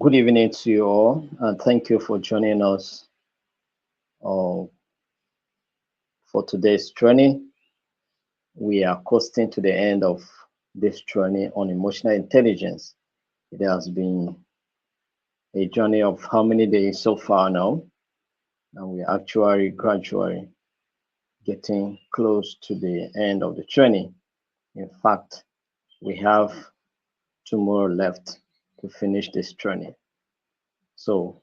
Good evening to you all, and thank you for joining us uh, for today's training. We are coasting to the end of this training on emotional intelligence. It has been a journey of how many days so far now, and we are actually gradually getting close to the end of the training. In fact, we have tomorrow left to finish this training. So,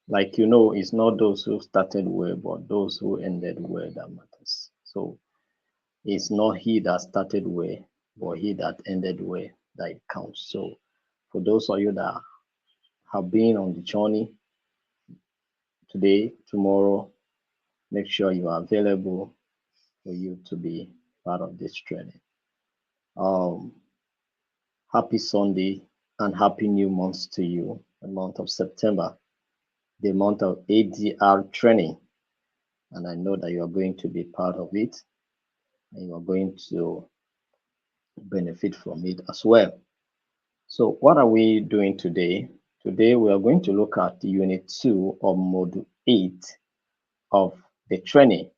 like it's not those who started well, but those who ended well that matters. So, it's not he that started well, but he that ended well that it counts. So, for those of you that have been on the journey today, tomorrow, make sure you are available for you to be part of this training. Um, Happy Sunday and happy new month to you, the month of September, the month of ADR training. And I know that you are going to be part of it and you are going to benefit from it as well. So, what are we doing today? Today, we are going to look at Unit 2 of Module 8 of the training.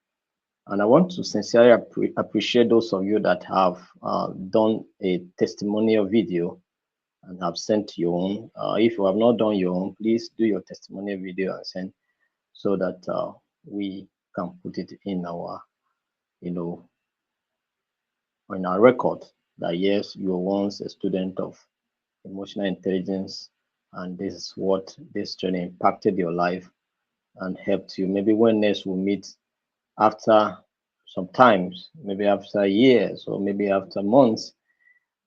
And I want to sincerely appreciate those of you that have done a testimonial video and have sent your own. If you have not done your own, please do your testimonial video and send so that we can put it in our, you know, in our record that yes, you were once a student of emotional intelligence, and this is what this training impacted your life and helped you. Maybe when next we meet after some times, maybe after years, or maybe after months,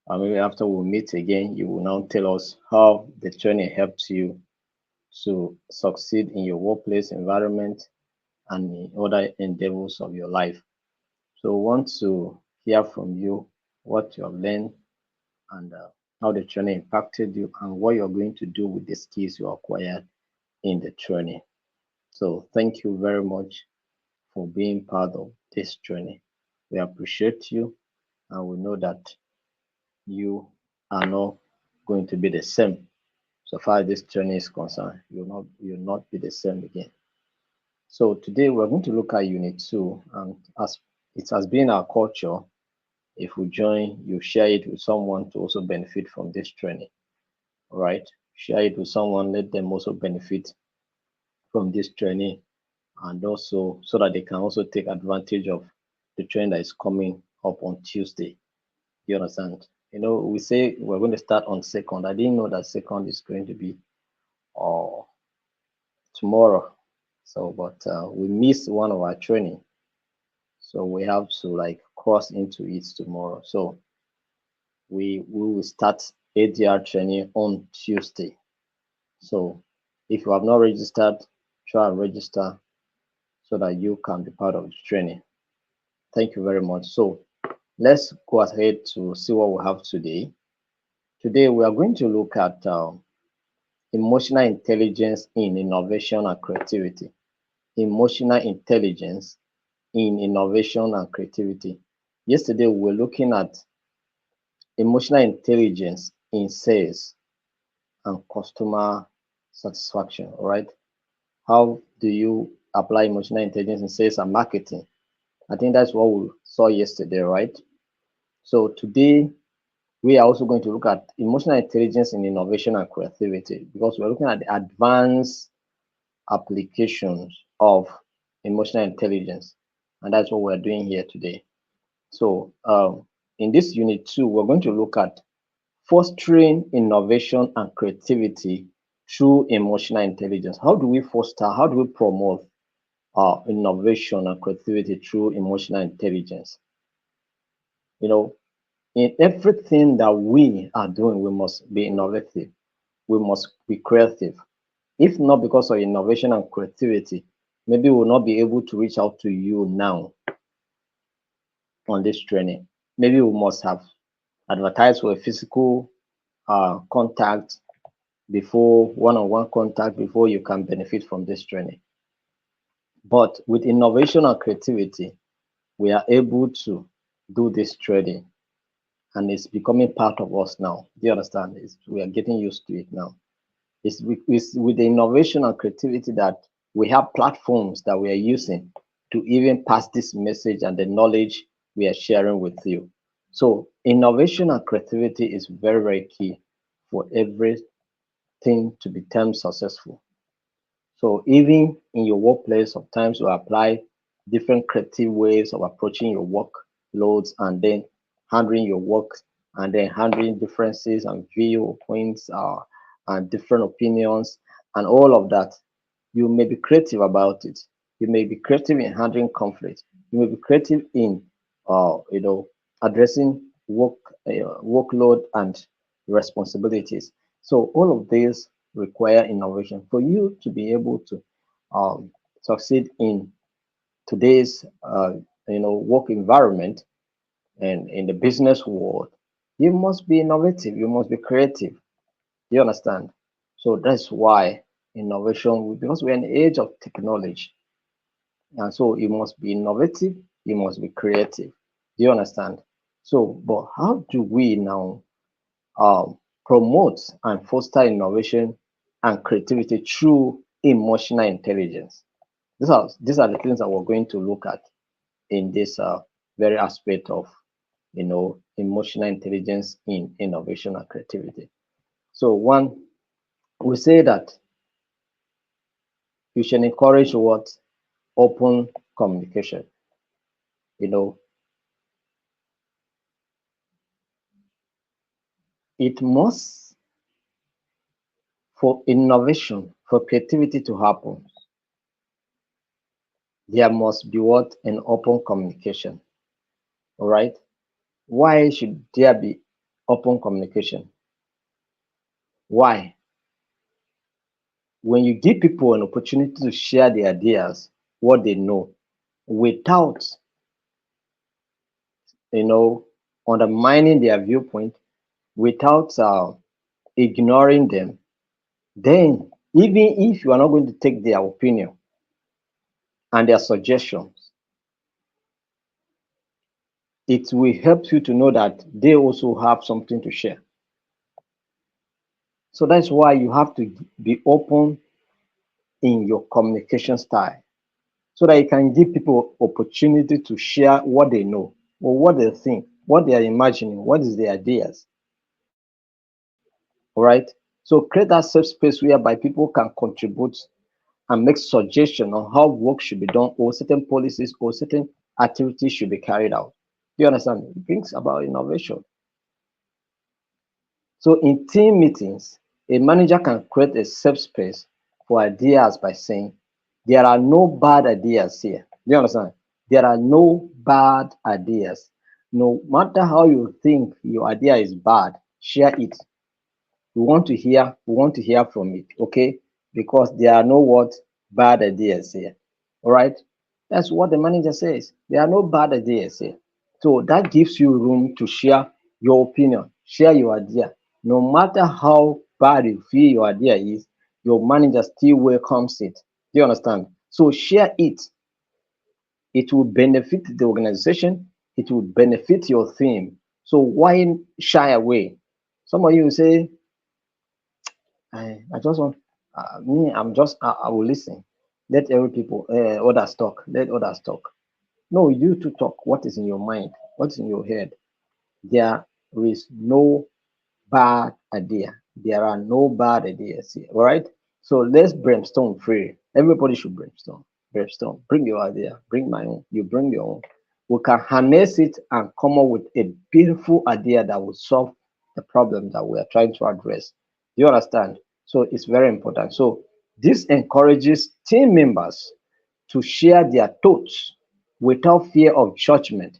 or maybe after we meet again, you will now tell us how the training helped you to succeed in your workplace environment and in other endeavors of your life. So, we want to hear from you what you have learned and how the training impacted you and what you're going to do with the skills you acquired in the training. So thank you very much for being part of this training. We appreciate you and we know that you are not going to be the same. So far as this training is concerned, you'll not be the same again. So today we're going to look at Unit 2, and as it has been our culture, if we join, you share it with someone to also benefit from this training. All right, share it with someone, let them also benefit from this training, and also so that they can also take advantage of the trend that is coming up on Tuesday. You understand? We say we're going to start on second. I didn't know that second is going to be uh, tomorrow. So, but we missed one of our training, so we have to like cross into it tomorrow. So we will start ADR training on Tuesday. So if you have not registered, try and register so that you can be part of the training. Thank you very much. So let's go ahead to see what we have today. Today we are going to look at emotional intelligence in innovation and creativity. Emotional intelligence in innovation and creativity. Yesterday we were looking at emotional intelligence in sales and customer satisfaction. All right. How do you apply emotional intelligence in sales and marketing? I think that's what we saw yesterday, right? So today we are also going to look at emotional intelligence in innovation and creativity because we're looking at the advanced applications of emotional intelligence, and that's what we're doing here today. So in this unit 2, we're going to look at fostering innovation and creativity through emotional intelligence. How do we foster, how do we promote innovation and creativity through emotional intelligence? You know, in everything that we are doing, we must be innovative. We must be creative. If not because of innovation and creativity, maybe we'll not be able to reach out to you now on this training. Maybe we must have advertised for a physical contact before one-on-one contact before you can benefit from this training. But with innovation and creativity, we are able to do this training and it's becoming part of us now. Do you understand? We are getting used to it now. It's with the innovation and creativity that we have platforms that we are using to even pass this message and the knowledge we are sharing with you. So innovation and creativity is very, very key for everything to become successful. So even in your workplace, sometimes you apply different creative ways of approaching your workloads and then handling your work and then handling differences and viewpoints and different opinions and all of that. You may be creative about it. You may be creative in handling conflict. You may be creative in, addressing workload and responsibilities. So all of these require innovation for you to be able to succeed in today's, work environment and in the business world. You must be innovative. You must be creative. Do you understand? So that's why innovation, because we're in the age of technology, and so you must be innovative, you must be creative. Do you understand? So, but how do we now promote and foster innovation and creativity through emotional intelligence? These are the things that we're going to look at in this very aspect of emotional intelligence in innovation and creativity. So one, we say that you should encourage what open communication. You know, it must, for innovation, for creativity to happen, there must be what? An open communication. All right. Why should there be open communication? Why? When you give people an opportunity to share their ideas, what they know, without, you know, undermining their viewpoint, without ignoring them, then even if you are not going to take their opinion and their suggestions, it will help you to know that they also have something to share. So that's why you have to be open in your communication style so that you can give people opportunity to share what they know or what they think, what they are imagining, what is their ideas. All right. So create that safe space whereby people can contribute and make suggestions on how work should be done or certain policies or certain activities should be carried out. Do you understand? It brings about innovation. So in team meetings, a manager can create a safe space for ideas by saying, there are no bad ideas here. Do you understand? There are no bad ideas. No matter how you think your idea is bad, share it. We want to hear from it, okay? Because there are no what bad ideas here. All right. That's what the manager says. There are no bad ideas here. So that gives you room to share your opinion, share your idea. No matter how bad you feel your idea is, your manager still welcomes it. Do you understand? So share it. It will benefit the organization, it will benefit your team. So why shy away? Some of you will say, I just want me. I will listen. Let every people others talk. Let others talk. No, you to talk. What is in your mind? What's in your head? There is no bad idea. There are no bad ideas here. All right. So let's brainstorm free. Everybody should brainstorm. Brainstorm. Bring your idea. Bring my own. You bring your own. We can harness it and come up with a beautiful idea that will solve the problem that we are trying to address. Do you understand? So it's very important. So this encourages team members to share their thoughts without fear of judgment,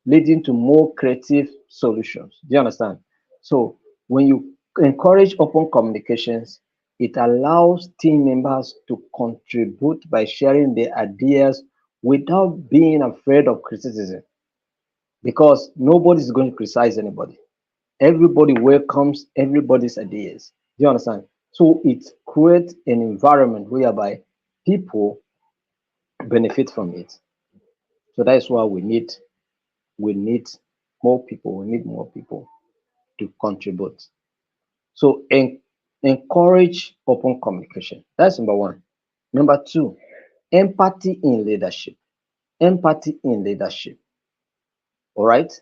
leading to more creative solutions. Do you understand? So when you encourage open communications, it allows team members to contribute by sharing their ideas without being afraid of criticism because nobody is going to criticize anybody. Everybody welcomes everybody's ideas. Do you understand? So it creates an environment whereby people benefit from it. So that is why we need more people. We need more people to contribute. So Encourage open communication. That's number one. Number two, empathy in leadership. Empathy in leadership. All right.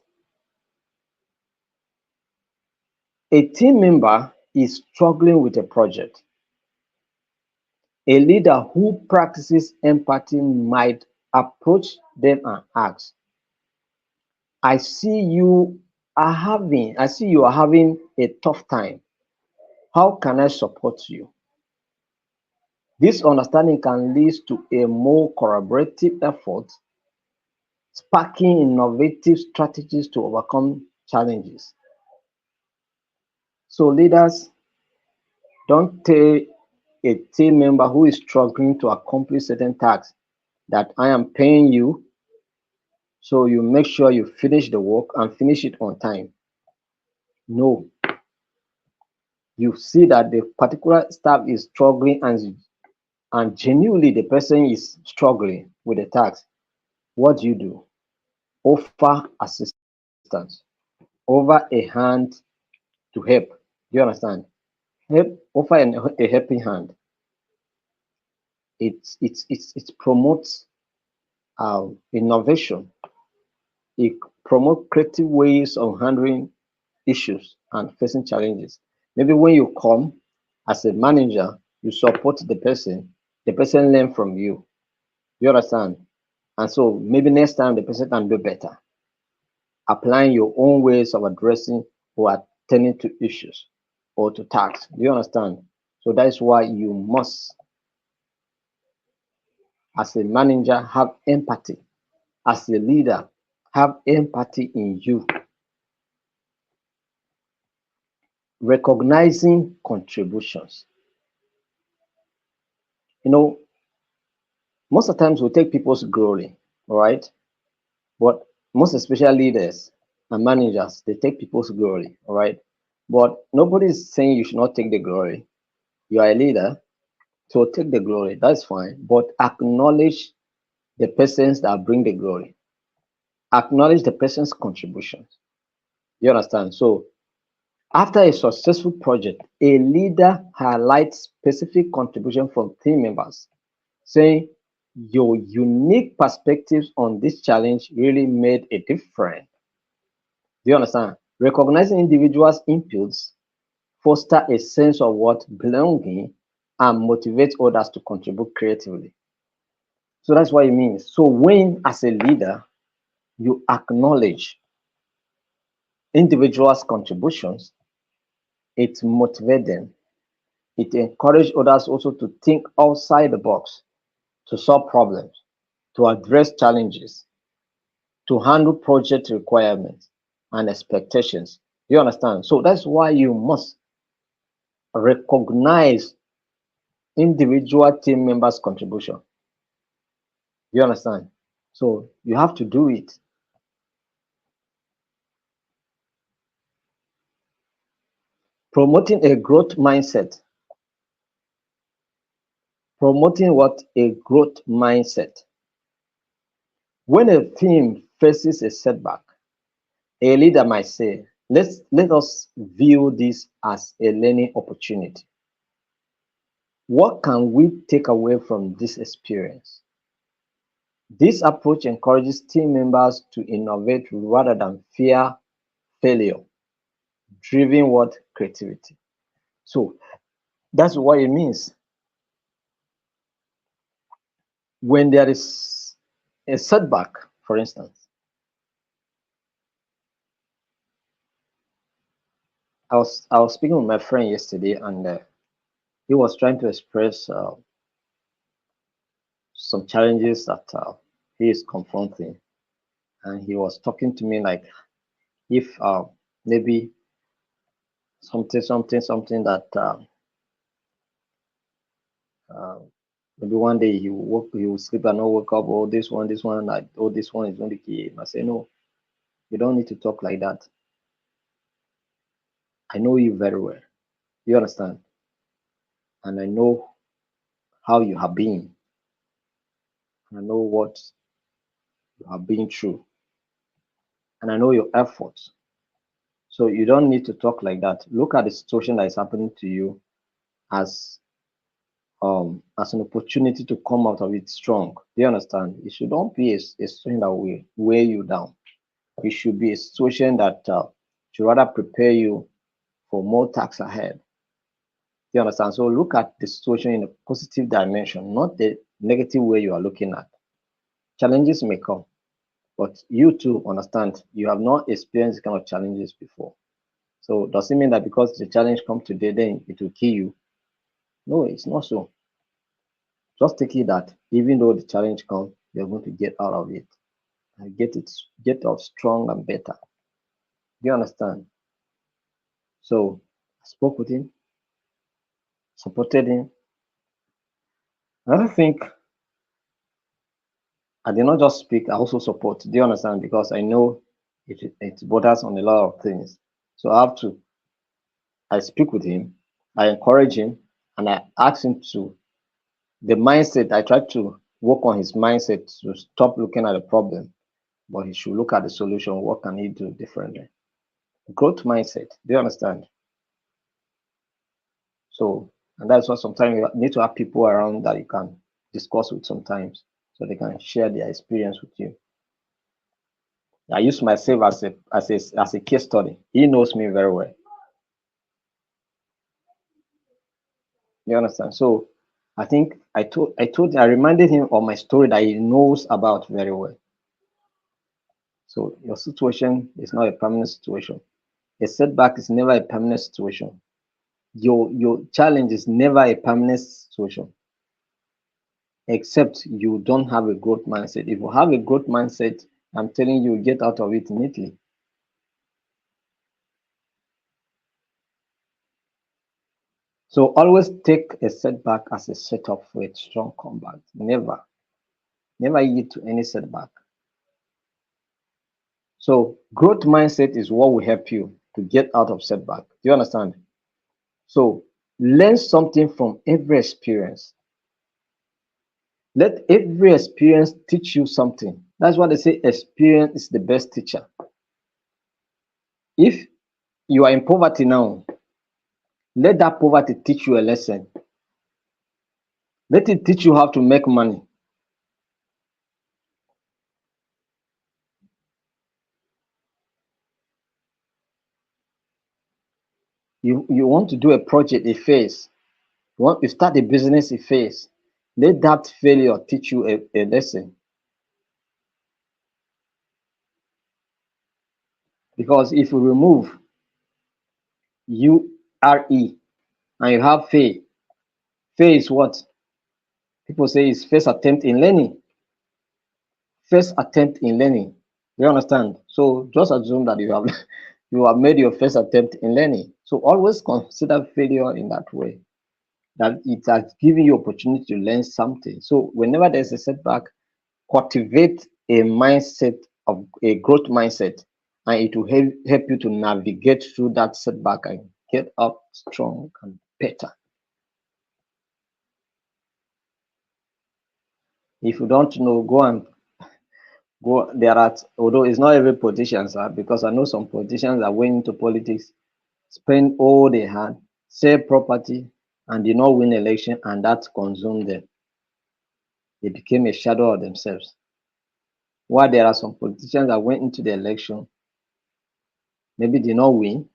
A team member is struggling with a project. A leader who practices empathy might approach them and ask, I see you I see you are having a tough time. How can I support you? This understanding can lead to a more collaborative effort, sparking innovative strategies to overcome challenges. So leaders, don't tell a team member who is struggling to accomplish certain tasks that I am paying you, so you make sure you finish the work and finish it on time. No, you see that the particular staff is struggling and genuinely the person is struggling with the task. What do? Offer assistance, over a hand to help. Do you understand? Offer a helping hand. It promotes innovation. It promotes creative ways of handling issues and facing challenges. Maybe when you come as a manager, you support the person learn from you. You understand? And so maybe next time the person can do better, applying your own ways of addressing or attending to issues or to tasks. Do you understand? So that's why you must, as a manager, have empathy. As a leader, have empathy in you. Recognizing contributions. You know, most of the times we take people's glory, all right? But most especially leaders and managers, they take people's glory, all right? But nobody is saying you should not take the glory. You are a leader, so take the glory. That's fine. But acknowledge the persons that bring the glory. Acknowledge the person's contributions. You understand? So after a successful project, a leader highlights specific contribution from team members, saying your unique perspectives on this challenge really made a difference. Do you understand? Recognizing individuals' inputs foster a sense of what belonging and motivate others to contribute creatively. So that's what it means. So when, as a leader, you acknowledge individuals' contributions, it motivates them. It encourages others also to think outside the box, to solve problems, to address challenges, to handle project requirements and expectations. You understand? So that's why you must recognize individual team members' contribution. You understand? So you have to do it. Promoting a growth mindset. Promoting what? A growth mindset. When a team faces a setback, a leader might say, let us view this as a learning opportunity. What can we take away from this experience? This approach encourages team members to innovate rather than fear failure, driven what? Creativity. So that's what it means. When there is a setback, for instance, I was speaking with my friend yesterday, and he was trying to express some challenges that he is confronting, and he was talking to me like if maybe something that uh, maybe one day he will sleep and not wake up. Oh, this one, like, oh, this one is going to kill him. I say, no, you don't need to talk like that. I know you very well. You understand? And I know how you have been. I know what you have been through. And I know your efforts. So you don't need to talk like that. Look at the situation that is happening to you as an opportunity to come out of it strong. Do you understand? It should not be a situation that will weigh you down. It should be a situation that should rather prepare you for more tasks ahead. Do you understand? So look at the situation in a positive dimension, not the negative way you are looking at. Challenges may come, but you too understand you have not experienced kind of challenges before. So does it mean that because the challenge comes today, then it will kill you? No, it's not so. Just take it that even though the challenge comes, you're going to get out of it and get out strong and better. Do you understand? So I spoke with him, supported him. I think I did not just speak, I also support. Do you understand? Because I know it borders on a lot of things. So I speak with him, I encourage him, and I ask him to the mindset. I try to work on his mindset to stop looking at the problem, but he should look at the solution. What can he do differently? Growth mindset. Do you understand? So, and that's why sometimes you need to have people around that you can discuss with sometimes, so they can share their experience with you. I use myself as a case study. He knows me very well. You understand? So I think I reminded him of my story that he knows about very well. So your situation is not a permanent situation. A setback is never a permanent situation. Your challenge is never a permanent situation, except you don't have a growth mindset. If you have a growth mindset, I'm telling you, get out of it neatly. So always take a setback as a setup for a strong comeback. Never yield to any setback. So growth mindset is what will help you to get out of setback. Do you understand? So learn something from every experience. Let every experience teach you something. That's why they say experience is the best teacher. If you are in poverty now, let that poverty teach you a lesson. Let it teach you how to make money. You want to do a project, a phase. You want to start a business, a phase. Let that failure teach you a lesson. Because if you remove URE and you have fail, fail is what people say is first attempt in learning. First attempt in learning. Do you understand? So just assume that you have you have made your first attempt in learning. So always consider failure in that way, that it has given you opportunity to learn something. So whenever there's a setback, cultivate a mindset of a growth mindset, and it will help you to navigate through that setback and get up strong and better. If you don't know, go there are, although it's not every politician, sir, because I know some politicians that went into politics, spend all they had, sell property, and did not win election, and that consumed them. They became a shadow of themselves. While there are some politicians that went into the election, maybe did not win,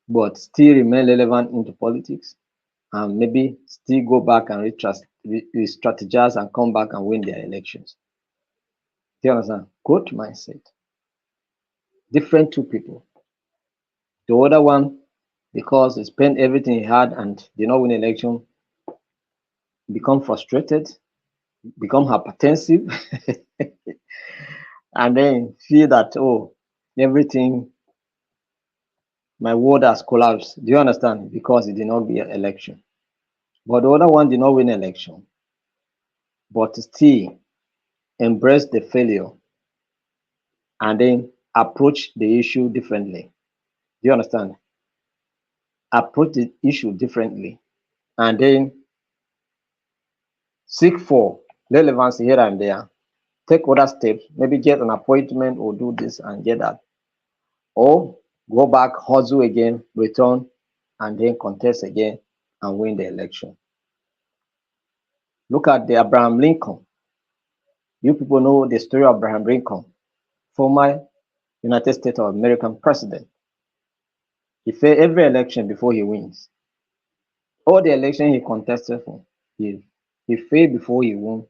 but still remain relevant into politics, and maybe still go back and re-strategize and come back and win their elections. Do you understand? Growth mindset. Different two people. The other one, because he spent everything he had and did not win election, become frustrated, become hypertensive, and then feel that, oh, everything, my world has collapsed. Do you understand? Because he did not win election. But the other one did not win election, but still embrace the failure and then approach the issue differently. Do you understand? Approach the issue differently and then seek for relevance here and there. Take other steps, maybe get an appointment or do this and get that. Or go back, hustle again, return, and then contest again and win the election. Look at the Abraham Lincoln. You people know the story of Abraham Lincoln, former United States of American president. He failed every election before he wins. All the election he contested for, he failed before he won.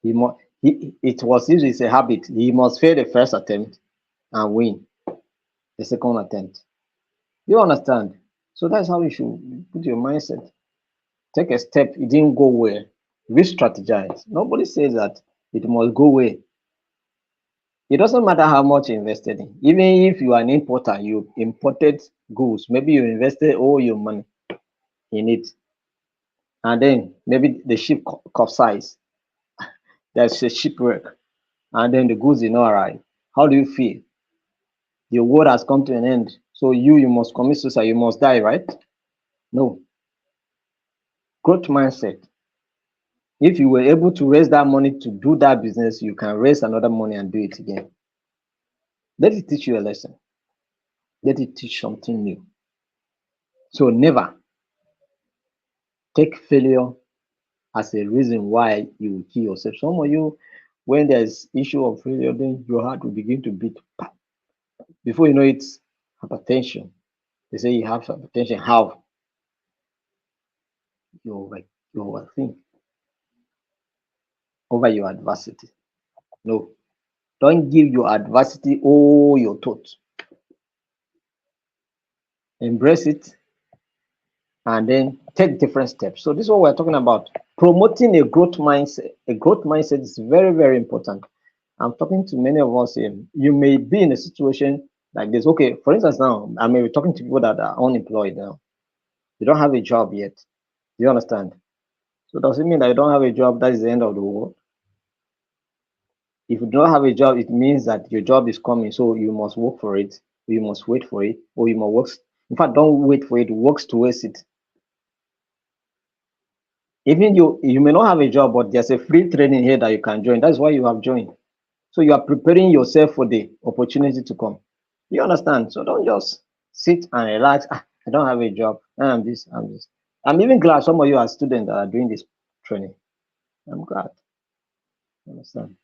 It was usually a habit. He must fail the first attempt and win the second attempt. You understand? So that's how you should put your mindset. Take a step, it didn't go well. Re-strategize. Nobody says that it must go well. It doesn't matter how much you invested in. Even if you are an importer, you imported goods, maybe you invested all your money in it, and then maybe the ship capsized. There's a shipwreck, and then the goods did not arrive. How do you feel? Your world has come to an end. So you must commit suicide. You must die, right? No. Growth mindset. If you were able to raise that money to do that business, you can raise another money and do it again. Let it teach you a lesson. Let it teach something new. So never take failure as a reason why you will kill yourself. Some of you, when there's issue of failure, then your heart will begin to beat. Before you know it, hypertension. They say you have hypertension. How? You overthink over your adversity. No. Don't give your adversity all your thoughts. Embrace it and then take different steps. So this is what we're talking about. Promoting a growth mindset. A growth mindset is very, very important. I'm talking to many of us here. You may be in a situation like this. Okay, for instance, now I may be talking to people that are unemployed now. You don't have a job yet. Do you understand? So does it mean that you don't have a job, that is the end of the world? If you don't have a job, it means that your job is coming, so you must work for it, you must wait for it, or you must work. In fact, don't wait for it, work towards it. Even you may not have a job, but there's a free training here that you can join. That's why you have joined. So you are preparing yourself for the opportunity to come. You understand? So don't just sit and relax. I don't have a job. I'm this, I'm this. I'm even glad some of you are students that are doing this training. I'm glad. You understand?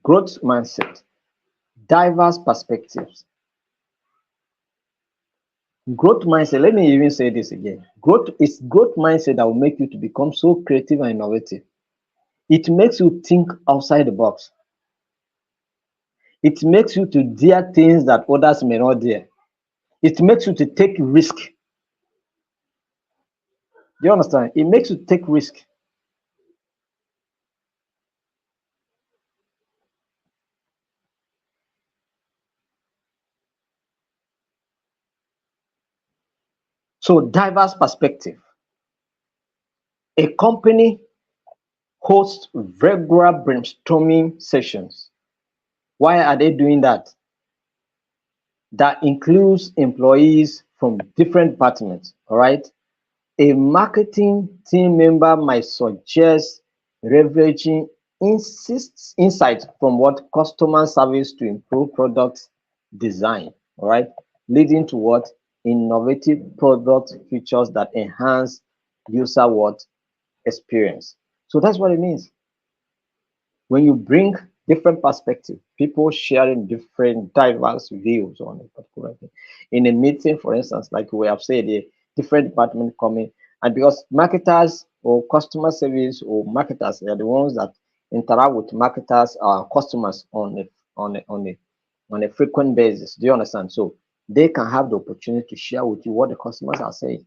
Growth mindset, diverse perspectives. Growth mindset, let me even say this again. Growth mindset that will make you to become so creative and innovative. It makes you think outside the box. It makes you to dare things that others may not dare. It makes you to take risk. Do you understand? It makes you take risk. So diverse perspective. A company hosts regular brainstorming sessions. Why are they doing that? That includes employees from different departments, all right? A marketing team member might suggest leveraging insights from what customer service to improve product design, all right? Leading to what? Innovative product features that enhance user what? Experience. So that's what it means. When you bring different perspective, people sharing different diverse views on a particular thing. In a meeting, for instance, like we have said, a different department coming, and because marketers or customer service or marketers are the ones that interact with marketers or customers on a frequent basis. Do you understand? So they can have the opportunity to share with you what the customers are saying.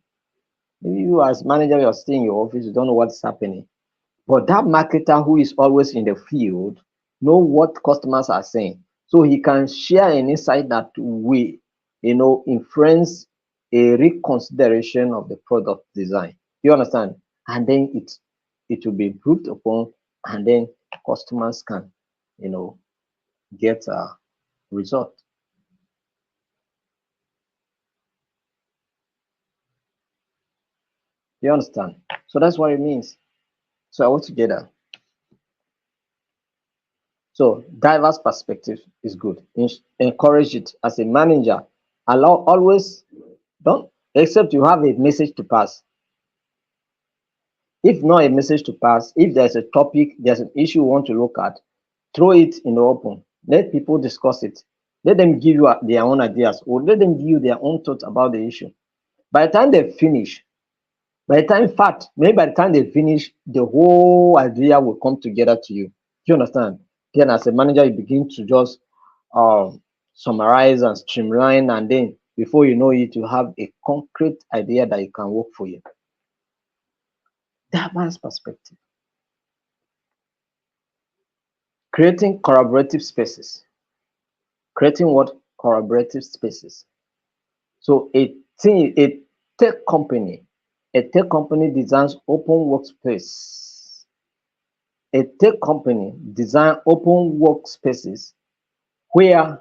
Maybe you as manager, you're staying in your office, you don't know what's happening. But that marketer who is always in the field know what customers are saying. So he can share an insight that will, influence a reconsideration of the product design. You understand? And then it will be improved upon, and then customers can, get a result. You understand? So that's what it means. So I want together. So diverse perspective is good. Encourage it as a manager. Allow always don't except you have a message to pass. If not a message to pass, if there's a topic, there's an issue you want to look at, throw it in the open. Let people discuss it. Let them give you their own ideas, or let them give you their own thoughts about the issue. By the time they finish, by the time, in fact, maybe by the time they finish, the whole idea will come together to you. Do you understand? Then, as a manager, you begin to just summarize and streamline, and then before you know it, you have a concrete idea that you can work for you. That man's perspective. Creating collaborative spaces. Creating what? Collaborative spaces. So a tech company, a tech company designs open workspace. A tech company design open workspaces where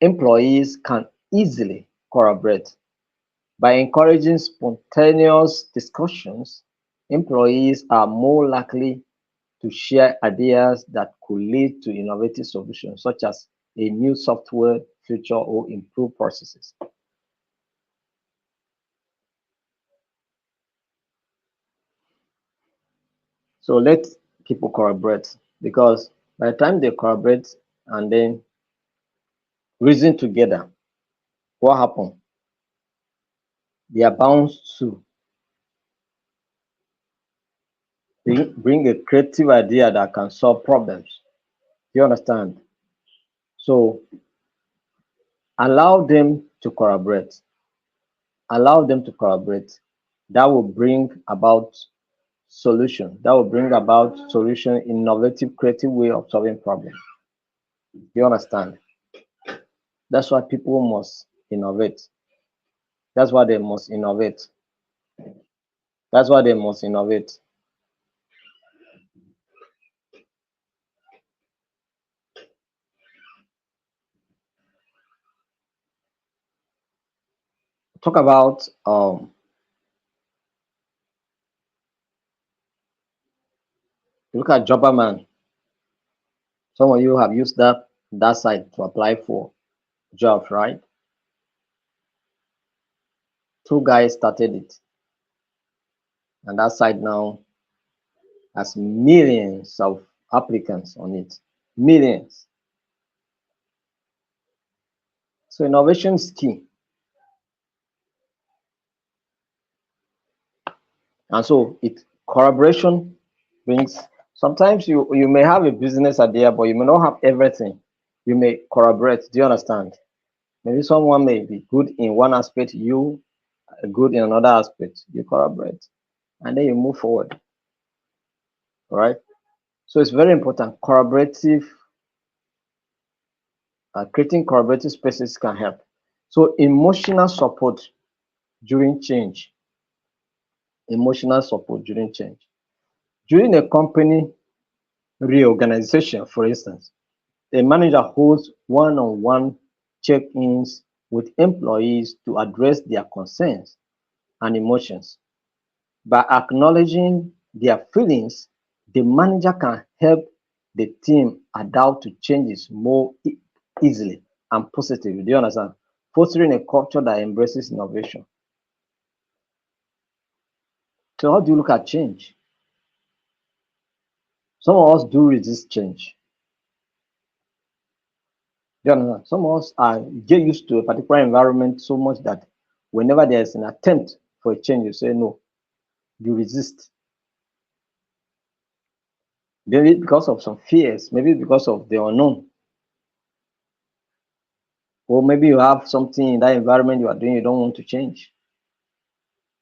employees can easily collaborate. By encouraging spontaneous discussions, employees are more likely to share ideas that could lead to innovative solutions, such as a new software feature or improved processes. So let people collaborate, because by the time they collaborate and then reason together, what happens? They are bound to bring a creative idea that can solve problems. Do you understand? So allow them to collaborate. Allow them to collaborate. That will bring about solution. That will bring about solution, innovative, creative way of solving problems. You understand? That's why people must innovate. That's why they must innovate. That's why they must innovate. Talk about look at Jobberman. Some of you have used that site to apply for jobs, right? Two guys started it, and that site now has millions of applicants on it. Millions. So innovation is key. And so it collaboration brings, sometimes you may have a business idea, but you may not have everything. You may collaborate. Do you understand? Maybe someone may be good in one aspect, you are good in another aspect. You collaborate, and then you move forward. All right. So it's very important. Creating collaborative spaces can help. So emotional support during change. Emotional support during change. During a company reorganization, for instance, a manager holds one-on-one check-ins with employees to address their concerns and emotions. By acknowledging their feelings, the manager can help the team adapt to changes more easily and positively. Do you understand? Fostering a culture that embraces innovation. So how do you look at change? Some of us do resist change. Do you understand? Some of us are get used to a particular environment so much that whenever there's an attempt for a change, you say no, you resist. Maybe because of some fears, maybe because of the unknown, or maybe you have something in that environment you are doing you don't want to change.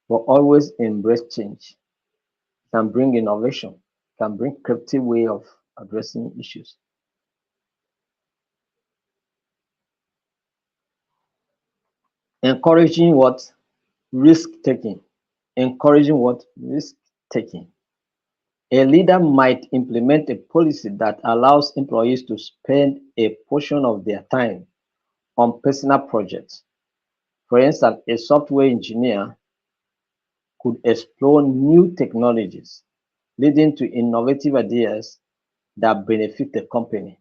But always embrace change. It can bring innovation, it can bring creative way of addressing issues. Encouraging what? Risk taking. Encouraging what? Risk taking. A leader might implement a policy that allows employees to spend a portion of their time on personal projects. For instance, a software engineer could explore new technologies, leading to innovative ideas that benefit the company.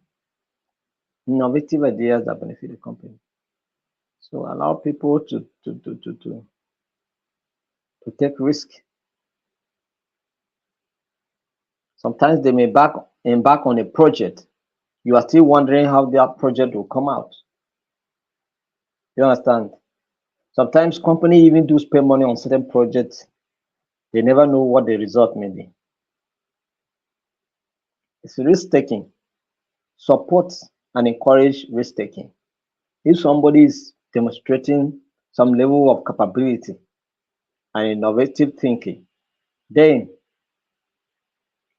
innovative ideas that benefit the company. So allow people to take risk. Sometimes they may embark on a project. You are still wondering how that project will come out. You understand? Sometimes company even do spend money on certain projects. They never know what the result may be. It's risk taking. Support and encourage risk taking. If somebody is demonstrating some level of capability and innovative thinking, then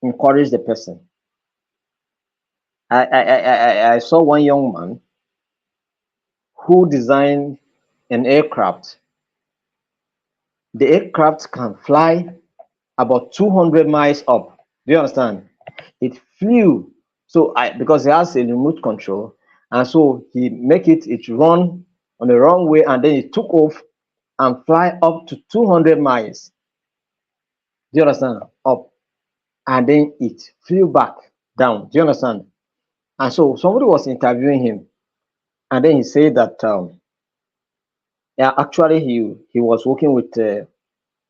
encourage the person. I saw one young man who designed an aircraft. The aircraft can fly about 200 miles up. Do you understand? It flew. So because it has a remote control, and so he make it run on the wrong way, and then it took off and fly up to 200 miles. Do you understand? Up, and then it flew back down. Do you understand? And so somebody was interviewing him, and then he said that yeah, actually he was working with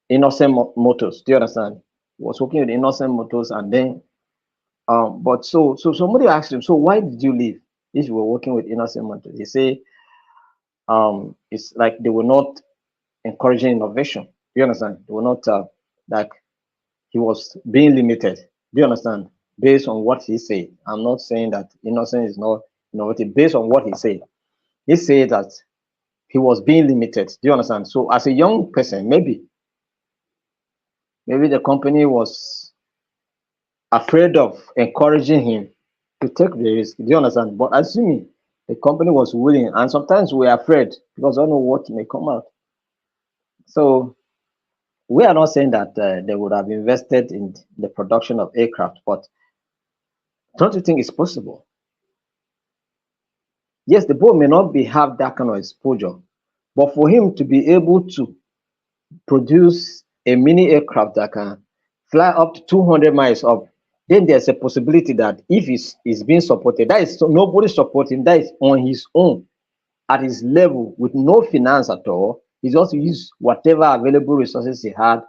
Innocent Motors. Do you understand? He was working with Innocent Motors, and then but so somebody asked him, so why did you leave if you were working with Innocent Motors? He said it's like they were not encouraging innovation. Do you understand? They were not like he was being limited. Do you understand? Based on what he said. I'm not saying that Innocent is not innovative. Based on what he said that he was being limited. Do you understand? So as a young person, maybe the company was afraid of encouraging him to take the risk. Do you understand? But assuming the company was willing, and sometimes we're afraid because I don't know what may come out. So we are not saying that they would have invested in the production of aircraft, but don't you think it's possible? Yes, the boy may not be have that kind of exposure, but for him to be able to produce a mini aircraft that can fly up to 200 miles up, then there's a possibility that if he's being supported, that is so nobody supporting, that is on his own at his level with no finance at all. He just used whatever available resources he had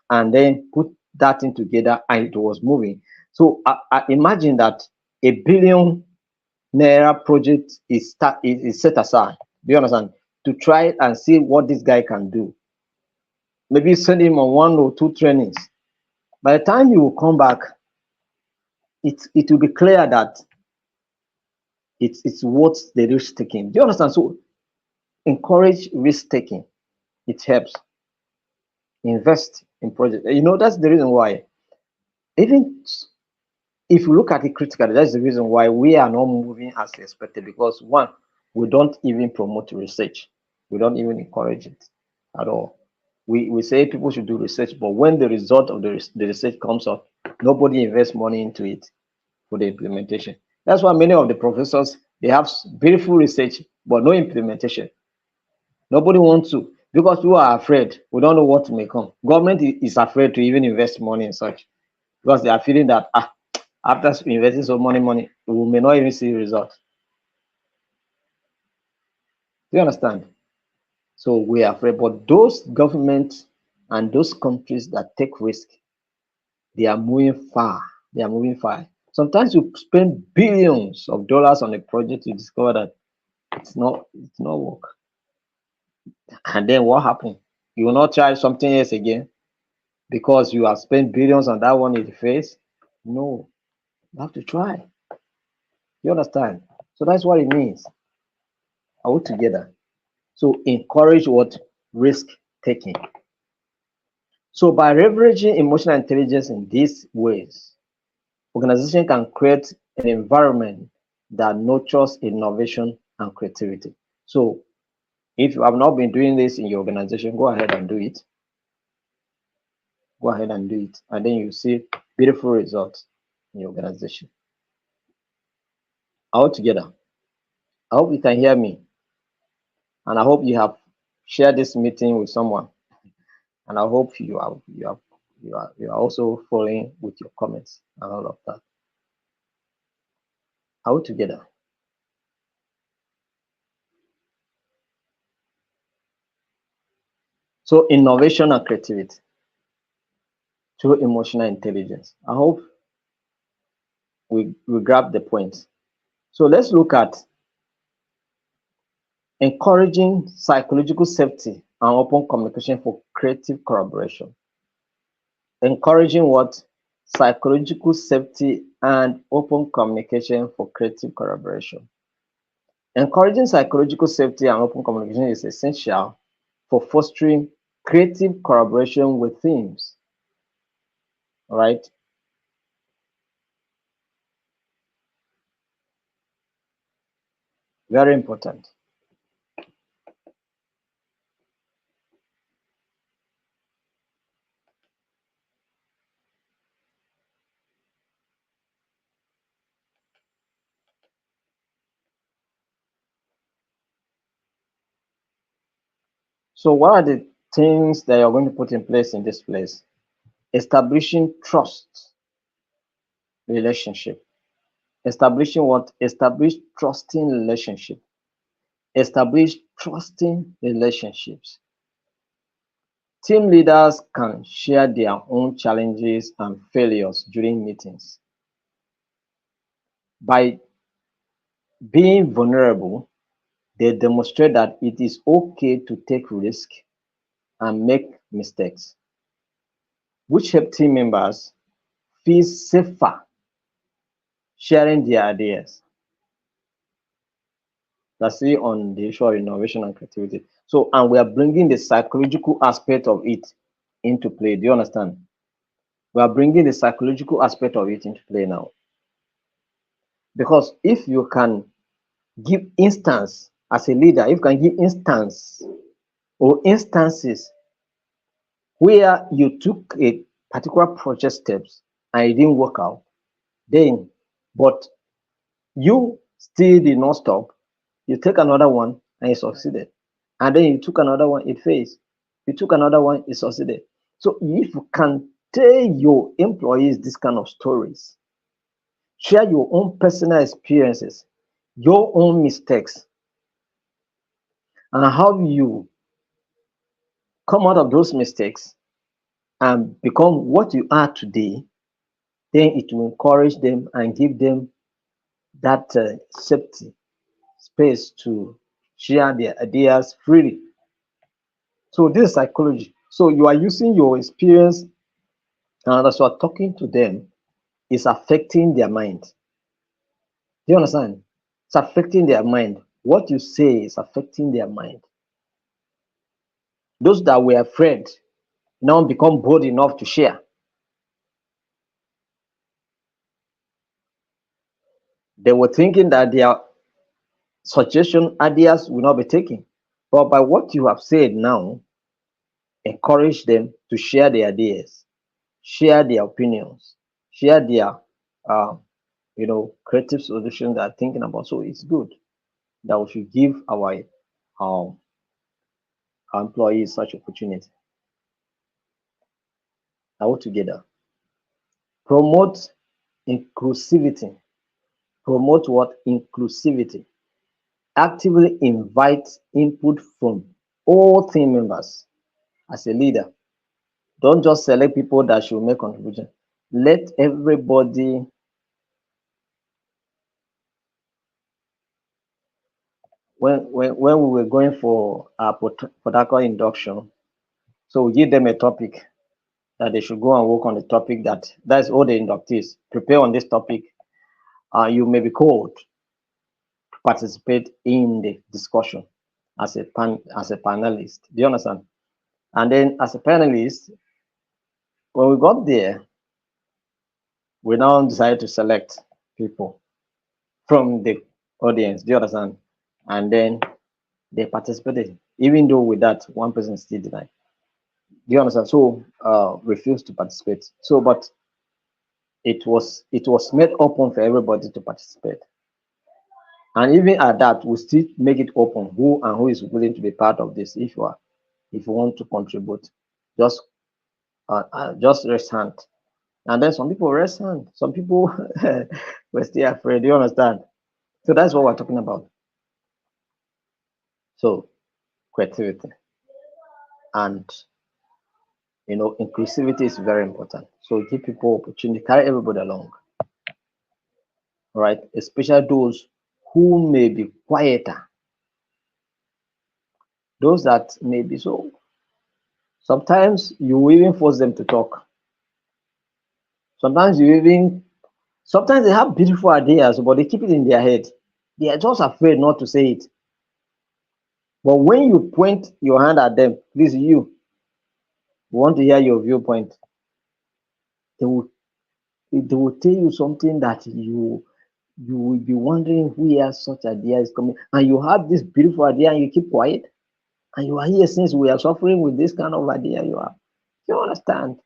and then put that thing together and it was moving. So I imagine that a 1 billion naira project is set aside. Do you understand? To try and see what this guy can do. Maybe send him on 1 or 2 trainings. By the time you will come back, it will be clear that it's worth the risk taking. Do you understand? So encourage risk taking. It helps. Invest in projects. You know, that's the reason why, even if you look at it critically, that's the reason why we are not moving as expected. Because one, we don't even promote research, we don't even encourage it at all. We say people should do research, but when the result of the research comes up, nobody invests money into it for the implementation. That's why many of the professors, they have beautiful research but no implementation. Nobody wants to, because we are afraid. We don't know what may come. Government is afraid to even invest money in such, because they are feeling that after investing so money, we may not even see results. Do you understand? So we are afraid. But those governments and those countries that take risk, they are moving far. They are moving far. Sometimes you spend billions of dollars on a project, you discover that it's not work. And then what happened? You will not try something else again because you have spent billions on that one in the face. No, you have to try. You understand? So that's what it means. All together. So encourage what? Risk taking. So by leveraging emotional intelligence in these ways, organization can create an environment that nurtures innovation and creativity. So if you have not been doing this in your organization, go ahead and do it. Go ahead and do it. And then you see beautiful results in your organization. All together. I hope you can hear me. And I hope you have shared this meeting with someone. And I hope you are also following with your comments and all of that. All together. So innovation and creativity through emotional intelligence. I hope we grab the point. So let's look at encouraging psychological safety and open communication for creative collaboration. Encouraging what? Psychological safety and open communication for creative collaboration. Encouraging psychological safety and open communication is essential for fostering creative collaboration with teams. All right. Very important. So what are the things that you're going to put in place in this place? Establishing trust relationship. Establishing what? Establish trusting relationship. Establish trusting relationships. Team leaders can share their own challenges and failures during meetings. By being vulnerable, they demonstrate that it is okay to take risks and make mistakes, which help team members feel safer sharing their ideas. That's it on the issue of innovation and creativity. So, and we are bringing the psychological aspect of it into play. Do you understand? We are bringing the psychological aspect of it into play now. Because if you can give instance as a leader, if you can give instance or instances where you took a particular project steps and it didn't work out, then but you still did not stop. You take another one and you succeeded. And then you took another one, it fails. You took another one, it succeeded. So if you can tell your employees this kind of stories, share your own personal experiences, your own mistakes, and how you come out of those mistakes and become what you are today, then it will encourage them and give them that safety space to share their ideas freely. So this is psychology. So you are using your experience, and as you are talking to them, it's affecting their mind. Do you understand? It's affecting their mind. What you say is affecting their mind. Those that were afraid now become bold enough to share. They were thinking that their suggestion ideas will not be taken. But by what you have said now, encourage them to share their ideas, share their opinions, share their uh, creative solutions they are thinking about. So it's good that we should give um, our employees such opportunity. All together. Promote inclusivity. Promote what? Inclusivity. Actively invite input from all team members as a leader. Don't just select people that should make contribution. Let everybody. When we were going for our protocol induction, so we give them a topic that they should go and work on the topic that's all the inductees prepare on this topic. You may be called to participate in the discussion as a panelist. Do you understand? And then as a panelist, when we got there, we now decided to select people from the audience. Do you understand? And then they participated, even though with that one person still denied. Do you understand? So refused to participate. So, but it was made open for everybody to participate. And even at that, we still make it open who is willing to be part of this. If you want to contribute, just just raise hand. And then some people raise hand. Some people were still afraid. Do you understand? So that's what we're talking about. So creativity and inclusivity is very important. So give people opportunity, carry everybody along, right? Especially those who may be quieter, those that may be so. Sometimes you even force them to talk. Sometimes sometimes they have beautiful ideas, but they keep it in their head. They are just afraid not to say it. But when you point your hand at them, please, you want to hear your viewpoint, they will tell you something that you will be wondering where such idea is coming. And you have this beautiful idea and you keep quiet. And you are here since we are suffering with this kind of idea you have. You understand?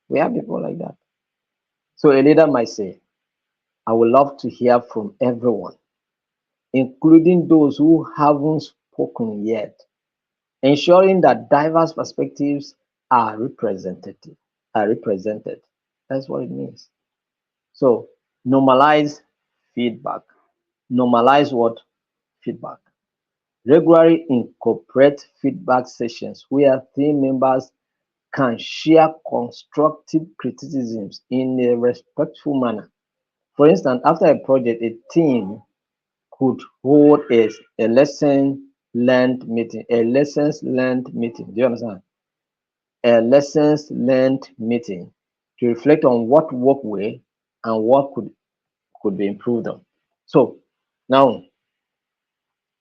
We have people like that. So a leader might say, I would love to hear from everyone, including those who haven't spoken yet, ensuring that diverse perspectives are represented. That's what it means. So normalize feedback. Normalize what? Feedback. Regularly incorporate feedback sessions where team members can share constructive criticisms in a respectful manner. For instance, after a project, a team could hold a lesson learned meeting, a lessons learned meeting. Do you understand? A lessons learned meeting to reflect on what worked well and what could be improved on. So now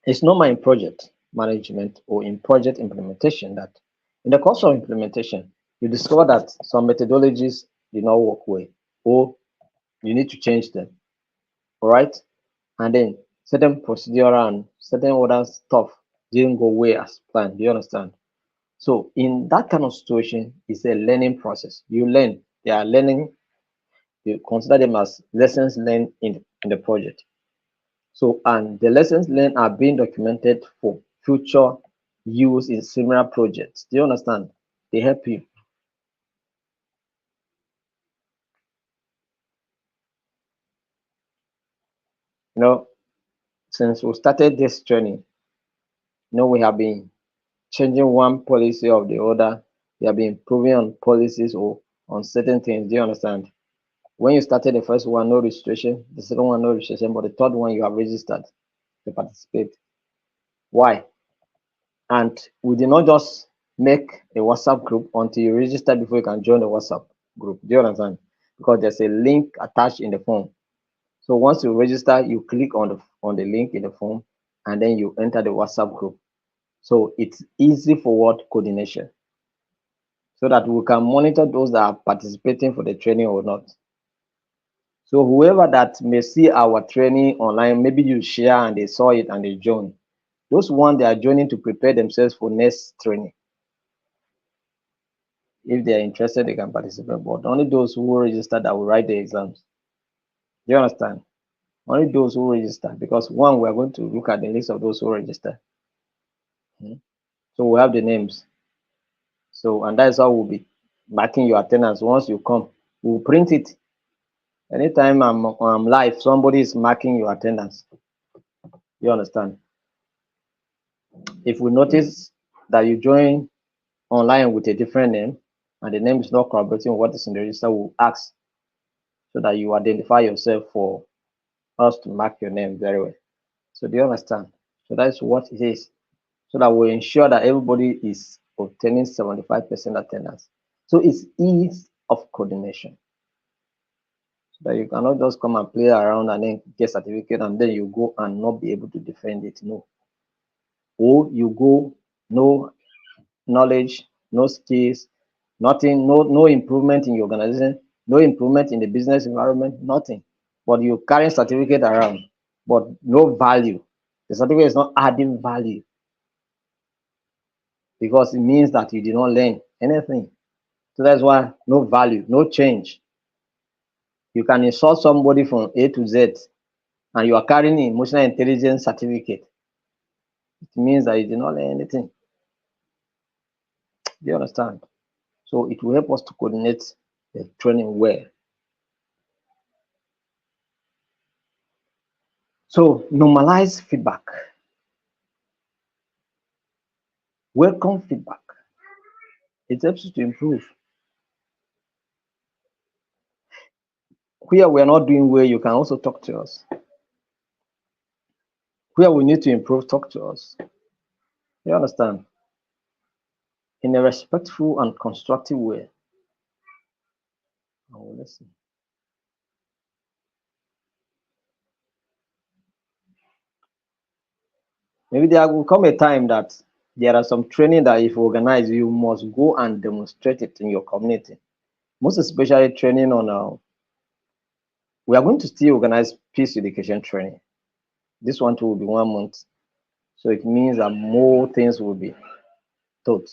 it's normal in project management or in project implementation that in the course of implementation, you discover that some methodologies did not work well or you need to change them. All right. And then certain procedural and certain other stuff didn't go well as planned. Do you understand? So in that kind of situation, it's a learning process. You learn. They are learning. You consider them as lessons learned in the project. So, and the lessons learned are being documented for future use in similar projects. Do you understand? They help you. You know, since we started this journey, we have been changing one policy of the other. We have been improving on policies or on certain things. Do you understand? When you started the first one, no registration. The second one, no registration. But the third one, you have registered to participate. Why? And we did not just make a WhatsApp group until you register before you can join the WhatsApp group. Do you understand? Because there's a link attached in the form. So once you register, you click on the link in the form, and then you enter the WhatsApp group. So it's easy forward coordination, so that we can monitor those that are participating for the training or not. So whoever that may see our training online, maybe you share and they saw it and they join. Those ones they are joining to prepare themselves for next training. If they are interested, they can participate. But only those who register that will write the exams. Do you understand? Only those who register, because one, we are going to look at the list of those who register. So we have the names. So, and that's how we'll be marking your attendance. Once you come, we'll print it. Anytime I'm live, somebody is marking your attendance. You understand? If we notice that you join online with a different name and the name is not corroborating what is in the register, we'll ask so that you identify yourself for us to mark your name very well. So do you understand? So that's what it is. So that we ensure that everybody is obtaining 75% attendance. So it's ease of coordination. So that you cannot just come and play around and then get certificate and then you go and not be able to defend it. No. Or you go, no knowledge, no skills, nothing, no improvement in your organization, no improvement in the business environment, nothing. But you carry certificate around, but no value. The certificate is not adding value because it means that you did not learn anything. So that's why no value, no change. You can insult somebody from A to Z and you are carrying an emotional intelligence certificate. It means that you did not learn anything. Do you understand? So it will help us to coordinate the training well. So normalize feedback. Welcome feedback. It helps you to improve. Where we are not doing well, you can also talk to us. Where we need to improve, talk to us. You understand? In a respectful and constructive way. I will listen. Maybe there will come a time that there are some training that if you organize, you must go and demonstrate it in your community. Most especially training on, we are going to still organize peace education training. This one too will be 1 month. So it means that more things will be taught.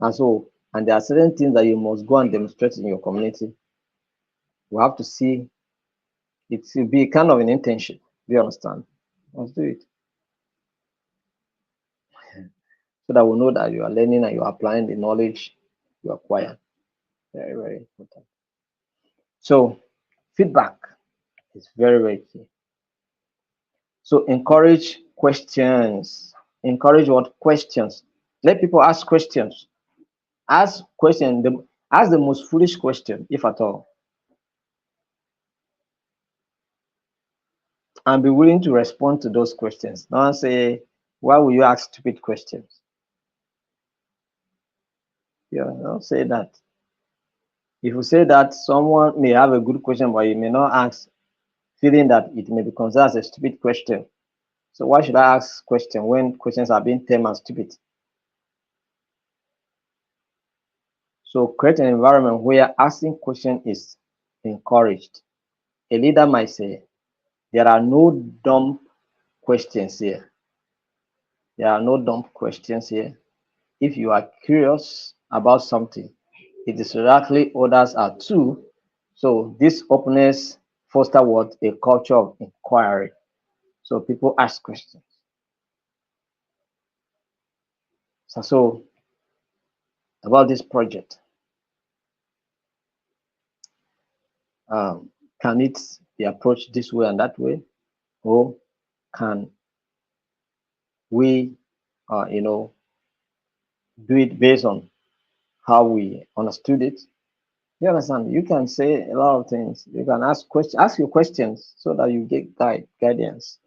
And there are certain things that you must go and demonstrate in your community. We have to see, it will be kind of an internship. Do you understand? Let's do it. So that we know that you are learning and you are applying the knowledge you acquire. Very, very important. So feedback is very, very key. So encourage questions. Encourage what? Questions. Let people ask questions. Ask questions. Ask the most foolish question, if at all. And be willing to respond to those questions. Don't say, why will you ask stupid questions? Yeah, don't say that. If you say that, someone may have a good question, but you may not ask, feeling that it may be considered as a stupid question. So why should I ask questions when questions are being termed as stupid? So create an environment where asking questions is encouraged. A leader might say, there are no dumb questions here. There are no dumb questions here. If you are curious about something, it is likely others are too. So this openness foster what? A culture of inquiry. So people ask questions. So about this project, can it be approached this way and that way, or can we, do it based on how we understood it? You understand? You can say a lot of things. You can ask your questions so that you get guidance.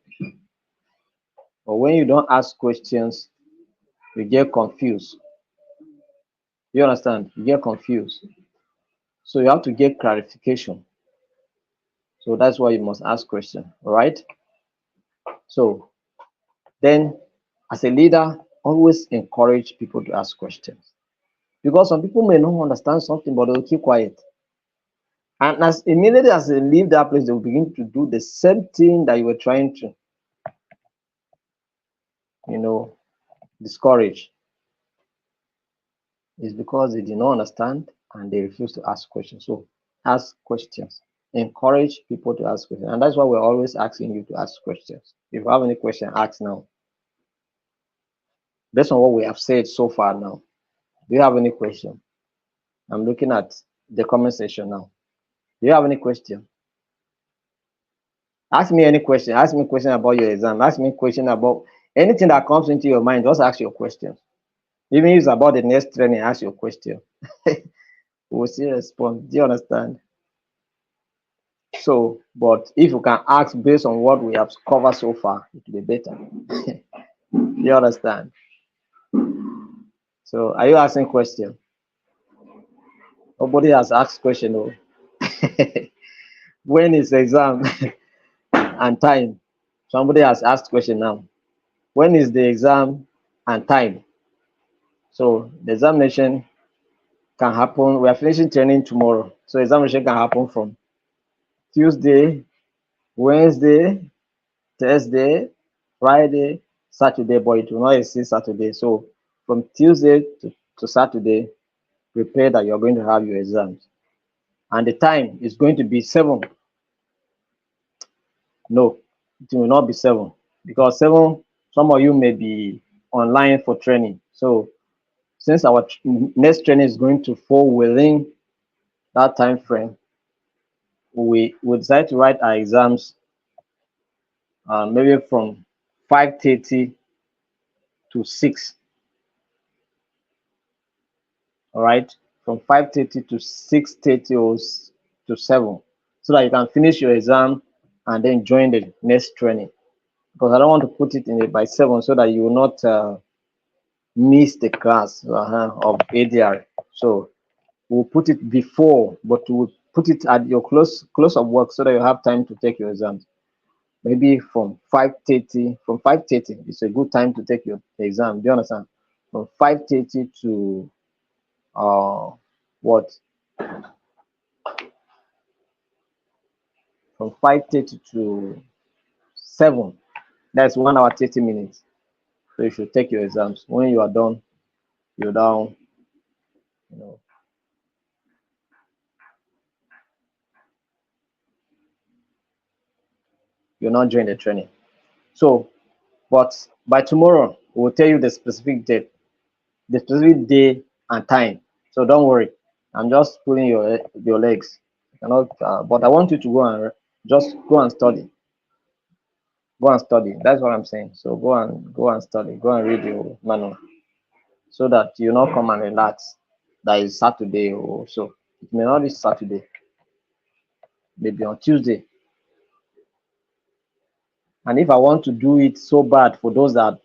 But when you don't ask questions, you get confused. You understand? You get confused. So you have to get clarification. So that's why you must ask questions. All right. So then, as a leader, always encourage people to ask questions, because some people may not understand something, but they'll keep quiet. And as immediately as they leave that place, they will begin to do the same thing that you were trying to, discourage. It's because they did not understand and they refuse to ask questions. So ask questions. Encourage people to ask questions. And that's why we're always asking you to ask questions. If you have any question, ask now. Based on what we have said so far now, do you have any question? I'm looking at the comment section now. Do you have any question? Ask me any question. Ask me a question about your exam. Ask me a question about anything that comes into your mind. Just ask your question. Even if it's about the next training, ask your question. We'll see a response. Do you understand? So, but if you can ask based on what we have covered so far, it will be better. You understand? So, are you asking question? Nobody has asked question. Oh. When is the exam and time? Somebody has asked question now. When is the exam and time? So the examination can happen. We are finishing training tomorrow. So examination can happen from Tuesday, Wednesday, Thursday, Friday, Saturday, but it will not exceed Saturday. So from Tuesday to Saturday, prepare that you're going to have your exams. And the time is going to be 7. No, it will not be 7, because 7, some of you may be online for training. So since our next training is going to fall within that time frame, we decide to write our exams maybe from 5:30 to 6. all right, from 5:30 to 6:30 or to 7, so that you can finish your exam and then join the next training. Because I don't want to put it in it by 7 so that you will not miss the class of ADR. So we'll put it before, but we'll put it at your close of work so that you have time to take your exams. Maybe from 5:30, from 5:30, it's a good time to take your exam. Do you understand? From 5:30 to what? From 5:30 to 7. That's 1 hour 30 minutes. So you should take your exams. When you are done, you're down, you know, you're not joining the training. So, but by tomorrow, we'll tell you the specific date, the specific day and time. So don't worry. I'm just pulling your legs. You cannot, but I want you to go and just go and study. Go and study. That's what I'm saying. So go and study. Go and read your manual so that you not come and relax. That is Saturday or so. It may not be Saturday. Maybe on Tuesday. And if I want to do it so bad for those that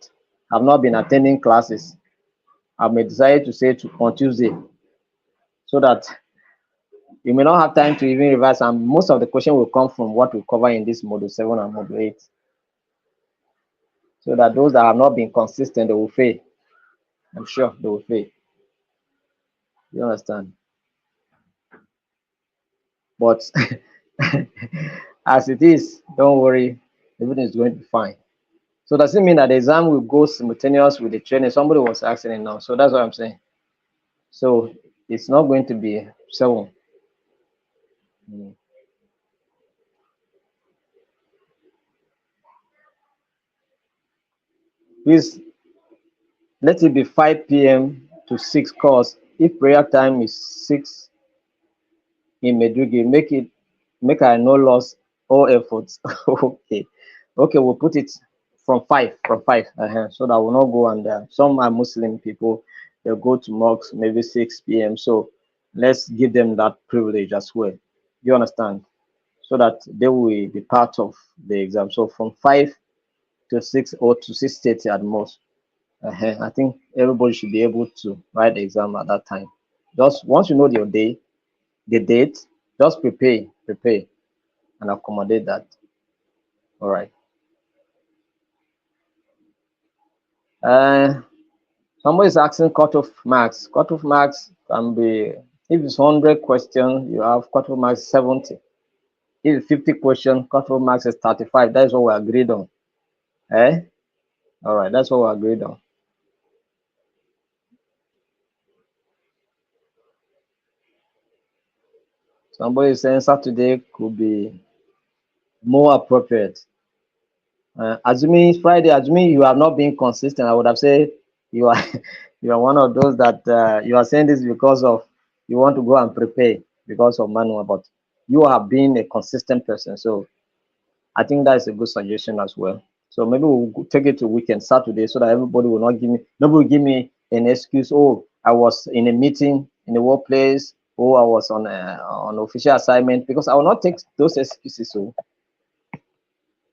have not been attending classes, I may decide to say on Tuesday so that you may not have time to even revise. And most of the question will come from what we cover in this module 7 and module 8. So that those that have not been consistent, they will fail. I'm sure they will fail. You understand? But as it is, don't worry, everything is going to be fine. So does it mean that the exam will go simultaneous with the training? Somebody was asking it now. So that's what I'm saying. So it's not going to be 7. Please let it be 5 p.m. to 6 course. If prayer time is 6 in Medugui, make I no loss all efforts. Okay. Okay, we'll put it from 5, so that will not go under. Some are Muslim people, they'll go to mosques maybe 6 p.m. So let's give them that privilege as well. You understand? So that they will be part of the exam. So from 5 to 6 or to 6:30 at most. I think everybody should be able to write the exam at that time. Just once you know your day, the date, just prepare, and accommodate that. All right. Uh, Somebody is asking cutoff marks. Cutoff marks can be, if it's 100 questions, you have cutoff marks 70. If it's 50 questions, cutoff marks is 35. That's what we agreed on. Eh? All right, that's what we agreed on. Somebody is saying Saturday could be more appropriate. Assuming Friday, assuming you have not been consistent, I would have said you are you are one of those that you are saying this because of you want to go and prepare because of manual, but you have been a consistent person. So I think that is a good suggestion as well. So maybe we'll take it to weekend Saturday so that everybody will not nobody will give me an excuse. Oh, I was in a meeting in the workplace. Oh, I was on official assignment, because I will not take those excuses. So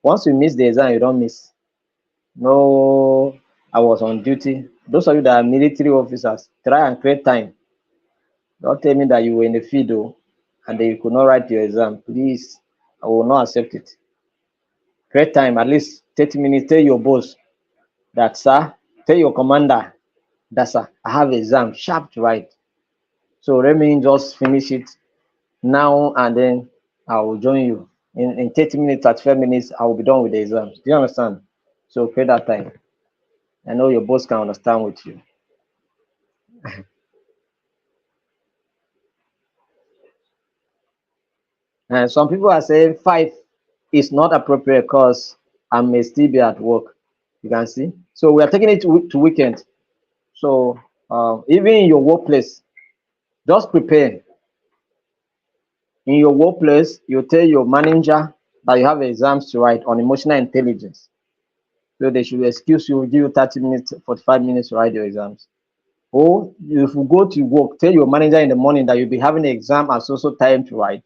once you miss the exam, you don't miss. No, I was on duty. Those of you that are military officers, try and create time. Don't tell me that you were in the field and then you could not write your exam. Please, I will not accept it. Create time, at least 30 minutes. Tell your boss that, sir, tell your commander that, sir, I have exam sharp to write. So let me just finish it now and then I will join you. In 30 minutes, 35 minutes, I will be done with the exams. Do you understand? So create that time. I know your boss can understand with you. And some people are saying 5 is not appropriate because I may still be at work. You can see. So we are taking it to weekend. So even in your workplace, just prepare. In your workplace, you tell your manager that you have exams to write on emotional intelligence. So they should excuse you, give you 30 minutes, 45 minutes to write your exams. Or if you go to work, tell your manager in the morning that you'll be having an exam at so time to write.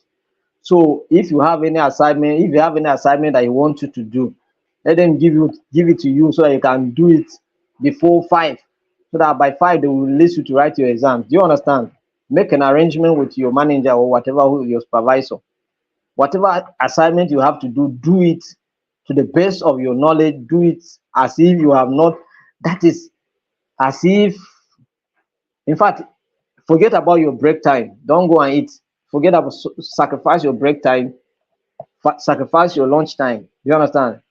So if you have any assignment, if you have any assignment that you want you to do, let them give it to you so that you can do it before 5. So that by 5 they will release you to write your exams. Do you understand? Make an arrangement with your manager or whatever your supervisor. Whatever assignment you have to do, do it to the best of your knowledge. Do it as if you have not. That is as if, in fact, forget about your break time. Don't go and eat. Forget about sacrifice your break time. Sacrifice your lunch time. Do you understand?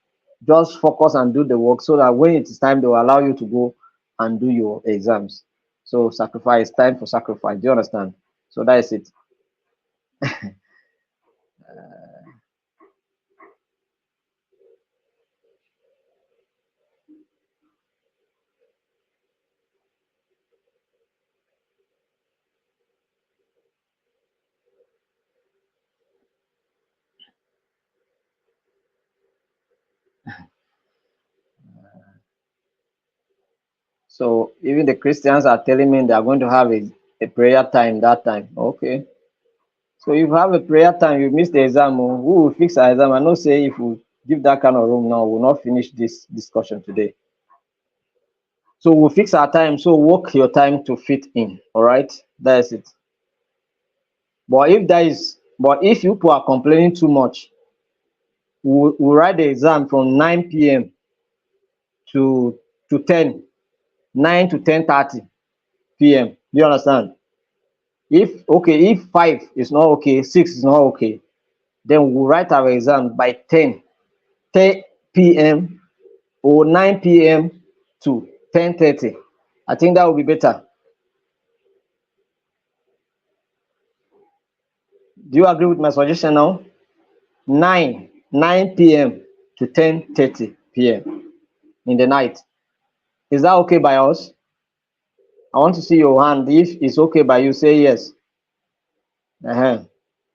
Just focus and do the work so that when it is time, they will allow you to go and do your exams. So sacrifice, time for sacrifice. Do you understand? So that is it. So even the Christians are telling me they are going to have a prayer time that time. Okay. So if you have a prayer time, you miss the exam. Oh, who will fix our exam? I know say if we give that kind of room now, we'll not finish this discussion today. So we'll fix our time. So work your time to fit in. All right. That's it. But if you people are complaining too much, we'll write the exam from 9 p.m. to 10, 9 to 10:30 p.m. Do you understand? If 5 is not okay, 6 is not okay, then we'll write our exam by 10 p.m. or 9 p.m. to 10:30. I think that would be better. Do you agree with my suggestion now? 9 p.m. to 10:30 p.m. in the night. Is that okay by us? I want to see your hand. If it's okay by you, say yes. Uh-huh.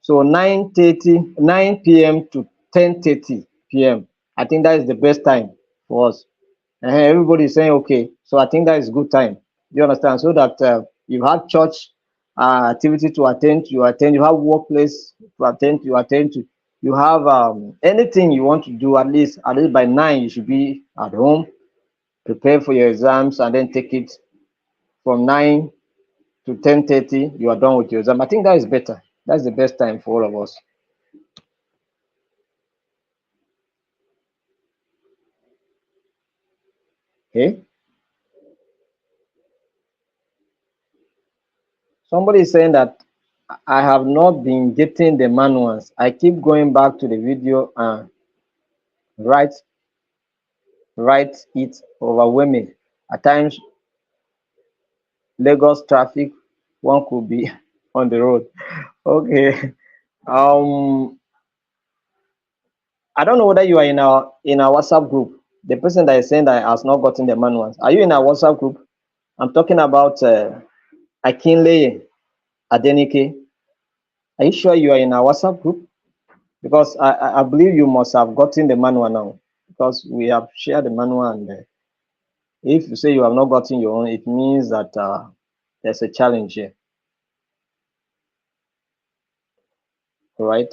So 9 p.m. to 10:30 p.m. I think that is the best time for us. Everybody is saying okay. So I think that is good time. You understand? So that you have church activity to attend, you attend. You have workplace to attend, you attend to. You have anything you want to do. At least by 9, you should be at home, prepare for your exams, and then take it from 9 to 10:30. You are done with your exam. I think that is better. That's the best time for all of us. Okay. Somebody is saying that I have not been getting the manuals. I keep going back to the video and write write it overwhelming. At times, Lagos traffic, one could be on the road. Okay. Um, I don't know whether you are in our WhatsApp group. The person that is saying that has not gotten the manuals. Are you in our WhatsApp group? I'm talking about Akinleye Adenike. Are you sure you are in our WhatsApp group? Because I believe you must have gotten the manual now, because we have shared the manual, and if you say you have not gotten your own, it means that there's a challenge here. All right.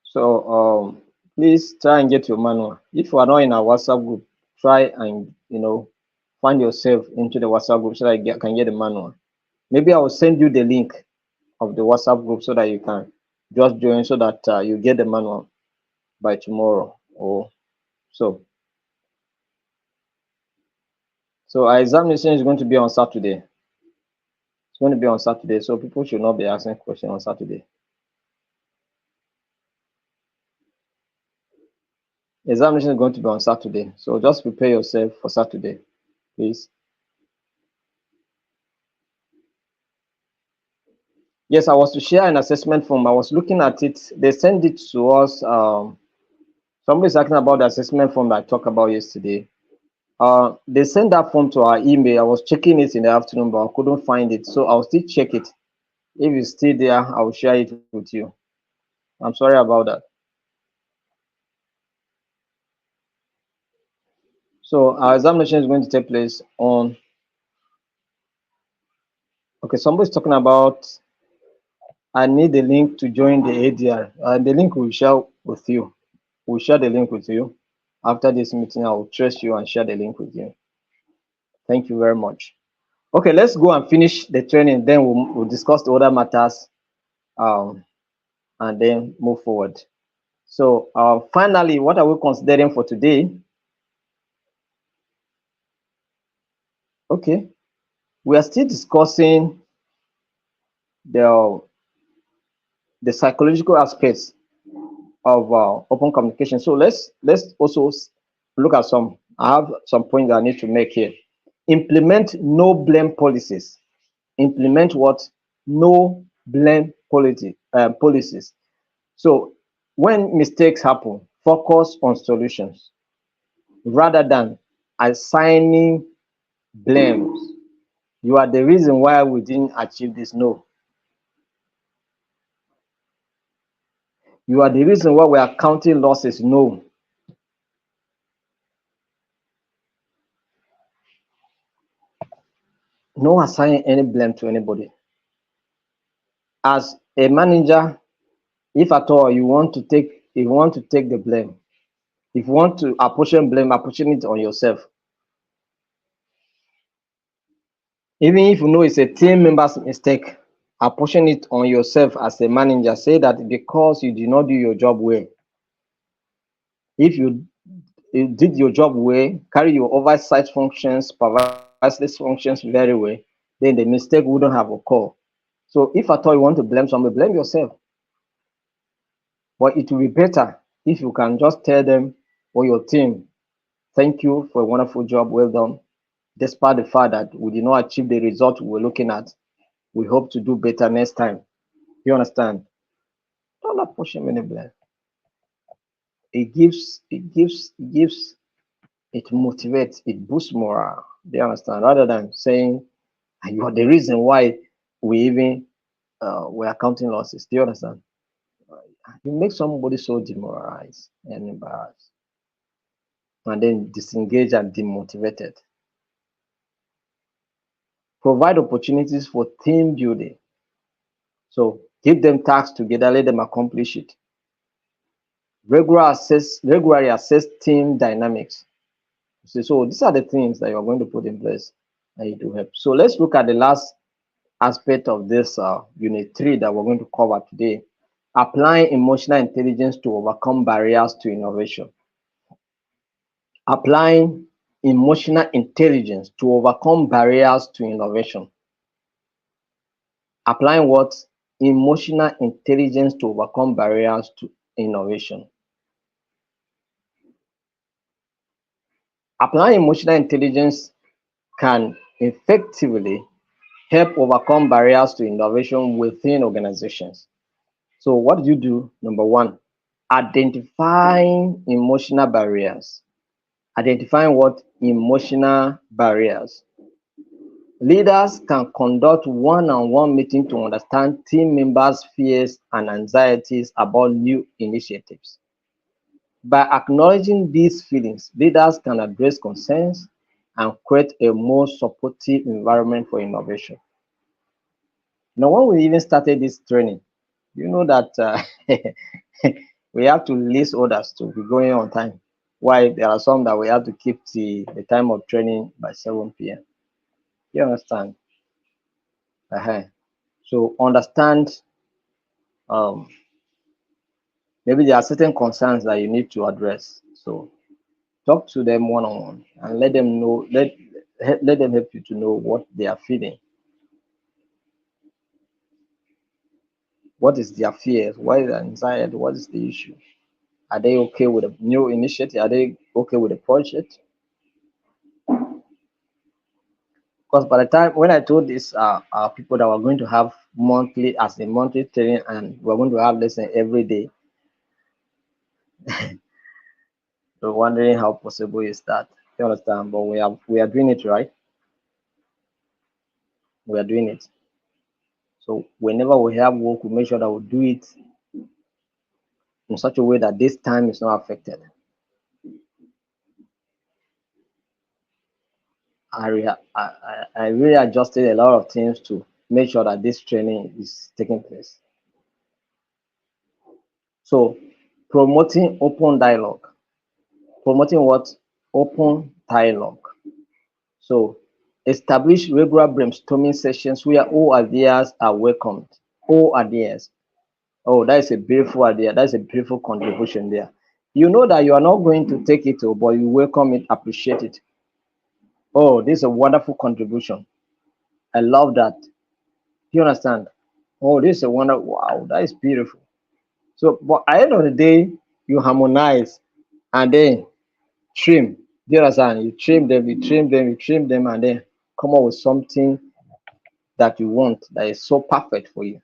So please try and get your manual. If you are not in our WhatsApp group, try and find yourself into the WhatsApp group so that you can get the manual. Maybe I will send you the link of the WhatsApp group so that you can just join, so that you get the manual by tomorrow or so. So our examination is going to be on Saturday. It's going to be on Saturday, so people should not be asking questions on Saturday. Examination is going to be on Saturday, so just prepare yourself for Saturday, please. Yes, I was to share an assessment form. I was looking at it. They sent it to us. Somebody's asking about the assessment form that I talked about yesterday. They sent that form to our email. I was checking it in the afternoon, but I couldn't find it. So I'll still check it. If it's still there, I'll share it with you. I'm sorry about that. So our examination is going to take place on Okay, somebody's talking about I need the link to join the ADR. The link we'll share with you. We'll share the link with you. After this meeting, I will trace you and share the link with you. Thank you very much. Okay, let's go and finish the training. Then we'll discuss the other matters and then move forward. So finally, what are we considering for today? Okay, we are still discussing the psychological aspects of open communication. So let's also look at some. I have some points I need to make here. Implement no blame policies. Implement what? No blame policies. So when mistakes happen, focus on solutions rather than assigning blames. You are the reason why we didn't achieve this. No. You are the reason why we are counting losses. No. No assigning any blame to anybody. As a manager, if at all you want to take the blame, if you want to apportion blame, apportion it on yourself. Even if you know it's a team member's mistake, apportion it on yourself as a manager. Say that because you did not do your job well. If you did your job well, carry your oversight functions, supervise these functions very well, then the mistake wouldn't have occurred. So if at all you want to blame somebody, blame yourself. But it will be better if you can just tell them or your team, thank you for a wonderful job, well done. Despite the fact that we did not achieve the result we were looking at, we hope to do better next time. You understand? Don't apportion any blame. It motivates, it boosts morale. Do you understand? Rather than saying you are the reason why we even we are counting losses. Do you understand? You make somebody so demoralized and embarrassed, and then disengaged and demotivated. Provide opportunities for team building. So give them tasks together, let them accomplish it. Regularly assess team dynamics. So these are the things that you're going to put in place and it will help. So let's look at the last aspect of this unit 3 that we're going to cover today. Applying emotional intelligence to overcome barriers to innovation. Applying emotional intelligence to overcome barriers to innovation. Applying what? Emotional intelligence to overcome barriers to innovation. Applying emotional intelligence can effectively help overcome barriers to innovation within organizations. So what do you do? Number one, identifying emotional barriers. Identifying what? Emotional barriers. Leaders can conduct one-on-one meetings to understand team members' fears and anxieties about new initiatives. By acknowledging these feelings, leaders can address concerns and create a more supportive environment for innovation. Now, when we even started this training, you know that we have to list orders to be going on time. Why? There are some that we have to keep the time of training by 7 p.m. You understand? So understand maybe there are certain concerns that you need to address. So talk to them one-on-one and let them know, let them help you to know what they are feeling. What is their fear? What is their anxiety? What is the issue? Are they okay with a new initiative? Are they okay with the project? Because by the time when I told these people that we're going to have monthly training and we're going to have lesson every day, they're wondering how possible is that. You understand? But we are doing it right. We are doing it. So whenever we have work, we make sure that we do it in such a way that this time is not affected. I really adjusted a lot of things to make sure that this training is taking place. So promoting open dialogue. Promoting what? Open dialogue. So establish regular brainstorming sessions where all ideas are welcomed. All ideas. Oh, that is a beautiful idea. That's a beautiful contribution there. You know that you are not going to take it, but you welcome it, appreciate it. Oh, this is a wonderful contribution. I love that. You understand? Oh, this is a wonderful. Wow, that is beautiful. So, but at the end of the day, you harmonize and then trim. Do you understand? You trim them, you trim them, you trim them, and then come up with something that you want that is so perfect for you.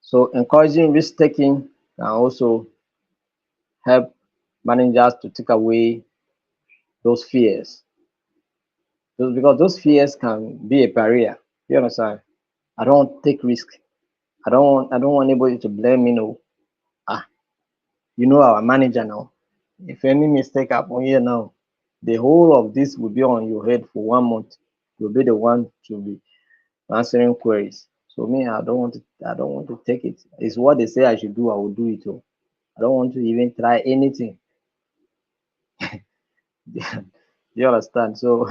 So encouraging risk taking can also help managers to take away those fears. Because those fears can be a barrier. You understand? I don't take risk. I don't want anybody to blame me. No. Ah, you know our manager now. If any mistake happen here now, the whole of this will be on your head for 1 month. You'll be the one to be answering queries. So me, I don't want to take it. It's what they say I should do, I will do it. Oh. I don't want to even try anything. You understand? So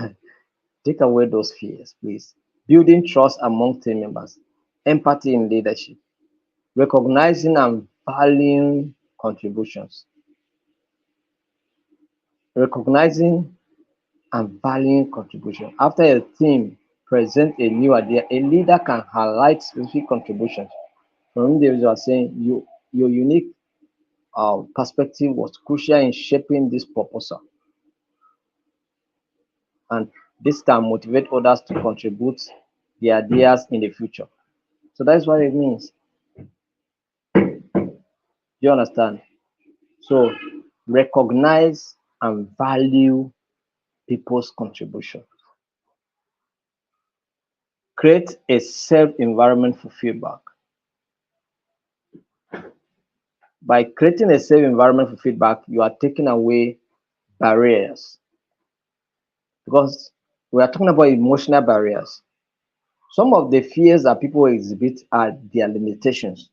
take away those fears, please. Building trust among team members, empathy in leadership, recognizing and valuing contributions, recognizing and valuing contribution. After a team presents a new idea, a leader can highlight specific contributions from individuals saying your unique perspective was crucial in shaping this proposal, and this can motivate others to contribute their ideas in the future. So that's what it means. You understand? So recognize and value people's contribution. Create a safe environment for feedback. By creating a safe environment for feedback, you are taking away barriers, because we are talking about emotional barriers. Some of the fears that people exhibit are their limitations.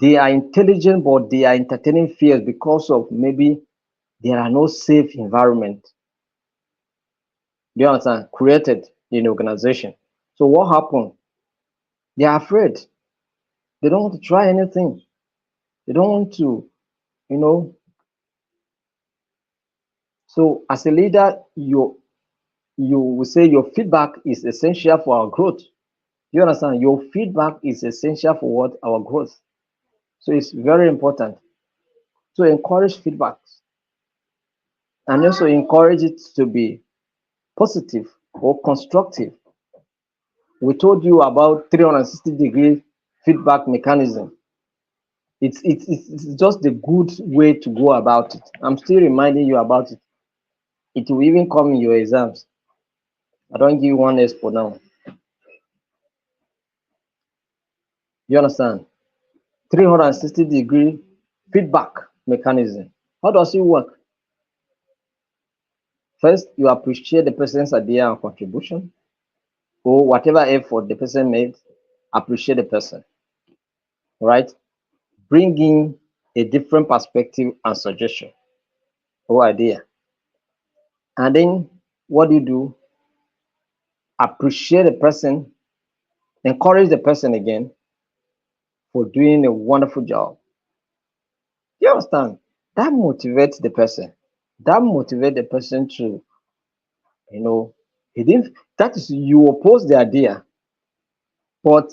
They are intelligent, but they are entertaining fears because of maybe there are no safe environment. Do you understand? Created in organization. So what happened? They are afraid. They don't want to try anything. They don't want to, you know. So as a leader, you will say your feedback is essential for our growth. You understand? Your feedback is essential for what? Our growth. So it's very important to encourage feedback and also encourage it to be positive or constructive. We told you about 360-degree feedback mechanism. It's just a good way to go about it. I'm still reminding you about it. It will even come in your exams. I don't give one expo now. You understand? 360-degree feedback mechanism. How does it work? First, you appreciate the person's idea and contribution, or whatever effort the person made. Appreciate the person, right? Bring in a different perspective and suggestion or idea. And then what do you do? Appreciate the person, encourage the person again for doing a wonderful job. You understand? That motivates the person. That motivates the person to, you know, he didn't, that is, you oppose the idea, but,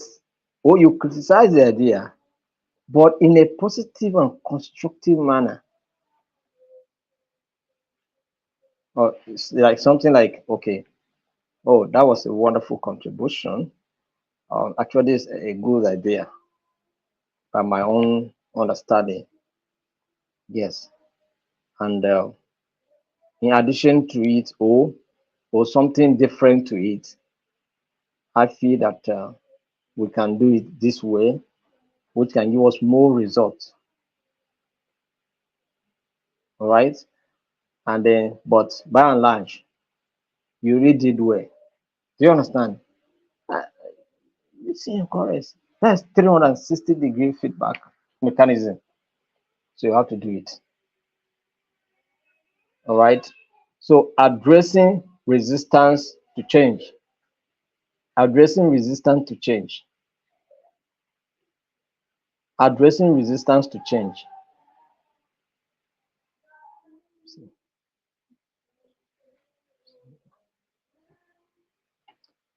or you criticize the idea, but in a positive and constructive manner. Or it's like something like, okay, oh, that was a wonderful contribution. Actually, it's a good idea by my own understanding. Yes. And in addition to it, or something different to it, I feel that we can do it this way, which can give us more results. all right? And then, but by and large, you really did well. Do you understand? Uh, You see, encourage. That's 360-degree feedback mechanism. So you have to do it. All right. So addressing resistance to change. Addressing resistance to change. Addressing resistance to change.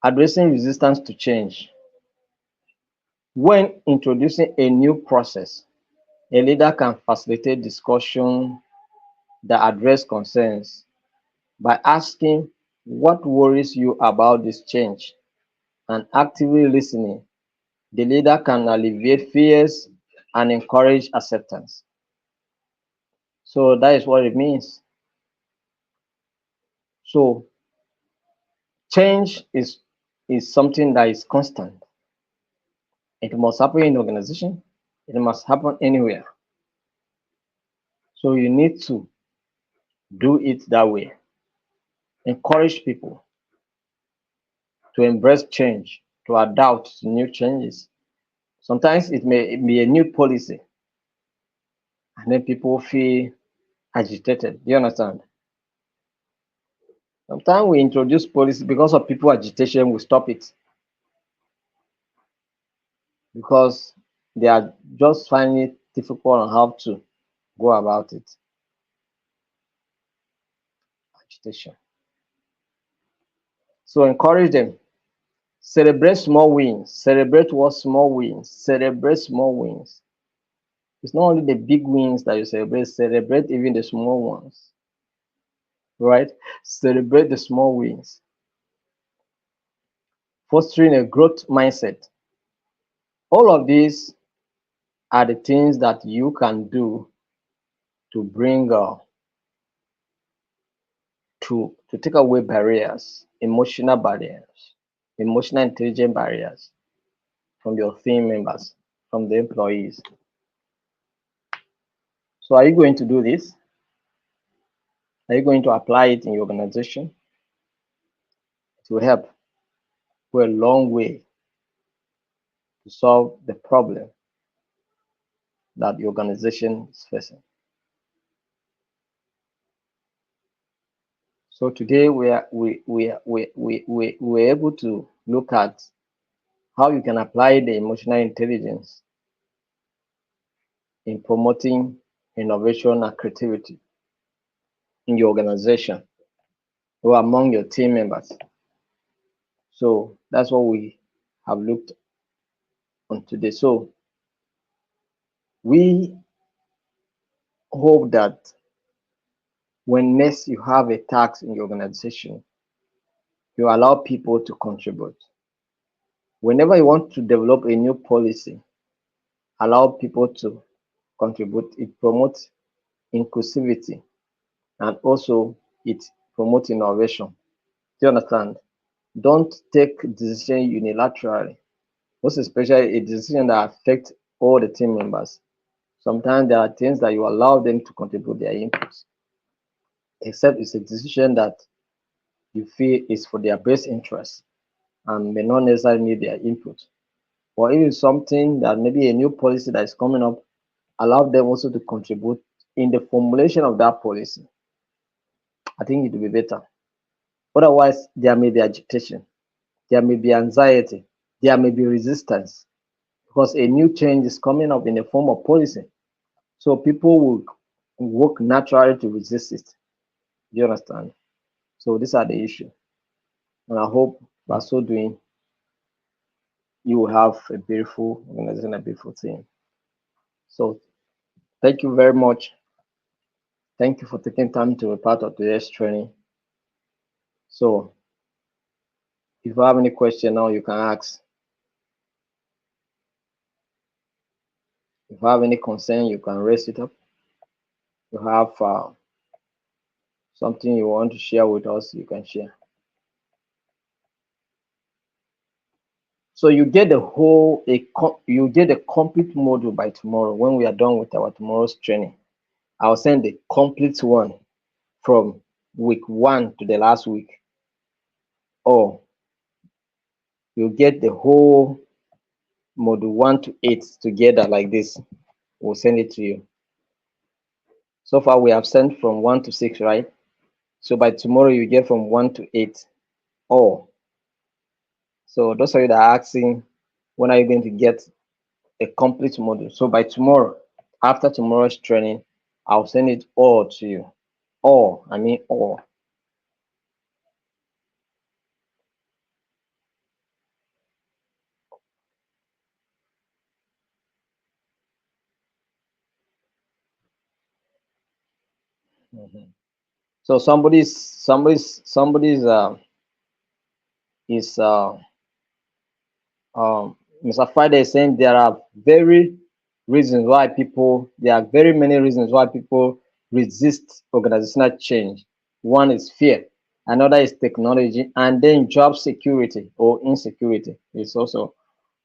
Addressing resistance to change. When introducing a new process, a leader can facilitate discussion that address concerns by asking what worries you about this change and actively listening. The leader can alleviate fears and encourage acceptance. So that is what it means. So change is something that is constant. It must happen in organization. It must happen anywhere. So you need to do it that way. Encourage people to embrace change, to adapt to new changes. Sometimes it may be a new policy, and then people feel agitated. Do you understand? Sometimes we introduce policy because of people agitation, we stop it because they are just finding it difficult on how to go about it. Agitation. So encourage them. Celebrate small wins. Celebrate what small wins. Celebrate small wins. It's not only the big wins that you celebrate, celebrate even the small ones. Right? Celebrate the small wins. Fostering a growth mindset. All of these are the things that you can do to bring to take away barriers, emotional intelligence barriers from your team members, from the employees. So are you going to do this? Are you going to apply it in your organization? It will help go a long way to solve the problem that the organization is facing. So today we're able to look at how you can apply the emotional intelligence in promoting innovation and creativity in your organization or among your team members. So that's what we have looked on today. So we hope that when next you have a task in your organization, you allow people to contribute. Whenever you want to develop a new policy, allow people to contribute. It promotes inclusivity and also it promotes innovation. Do you understand? Don't take decision unilaterally, most especially a decision that affects all the team members. Sometimes there are things that you allow them to contribute their inputs, except it's a decision that you feel is for their best interest and may not necessarily need their input. Or if it's something that maybe a new policy that is coming up, allow them also to contribute in the formulation of that policy. I think it will be better. Otherwise, there may be agitation, there may be anxiety, there may be resistance because a new change is coming up in the form of policy. So people will work naturally to resist it. Do you understand? So these are the issues. And I hope by so doing, you will have a beautiful organization, a beautiful team. So thank you very much. Thank you for taking time to be part of today's training. So if you have any question now, you can ask. If you have any concern, you can raise it up. If you have something you want to share with us, you can share. So you get you get a complete module by tomorrow when we are done with our tomorrow's training. I'll send the complete one from week 1 to the last week, or you'll get the whole module 1 to 8 together like this. We'll send it to you. So far we have sent from 1 to 6, right? So by tomorrow you get from 1 to 8. Or so those of you that are asking, when are you going to get a complete module? So by tomorrow, after tomorrow's training, I'll send it all to you. All, I mean all. Mhm. So somebody's is Mr. Friday is saying there are very reasons why people, there are very many reasons why people resist organizational change. One is fear, another is technology, and then job security or insecurity is also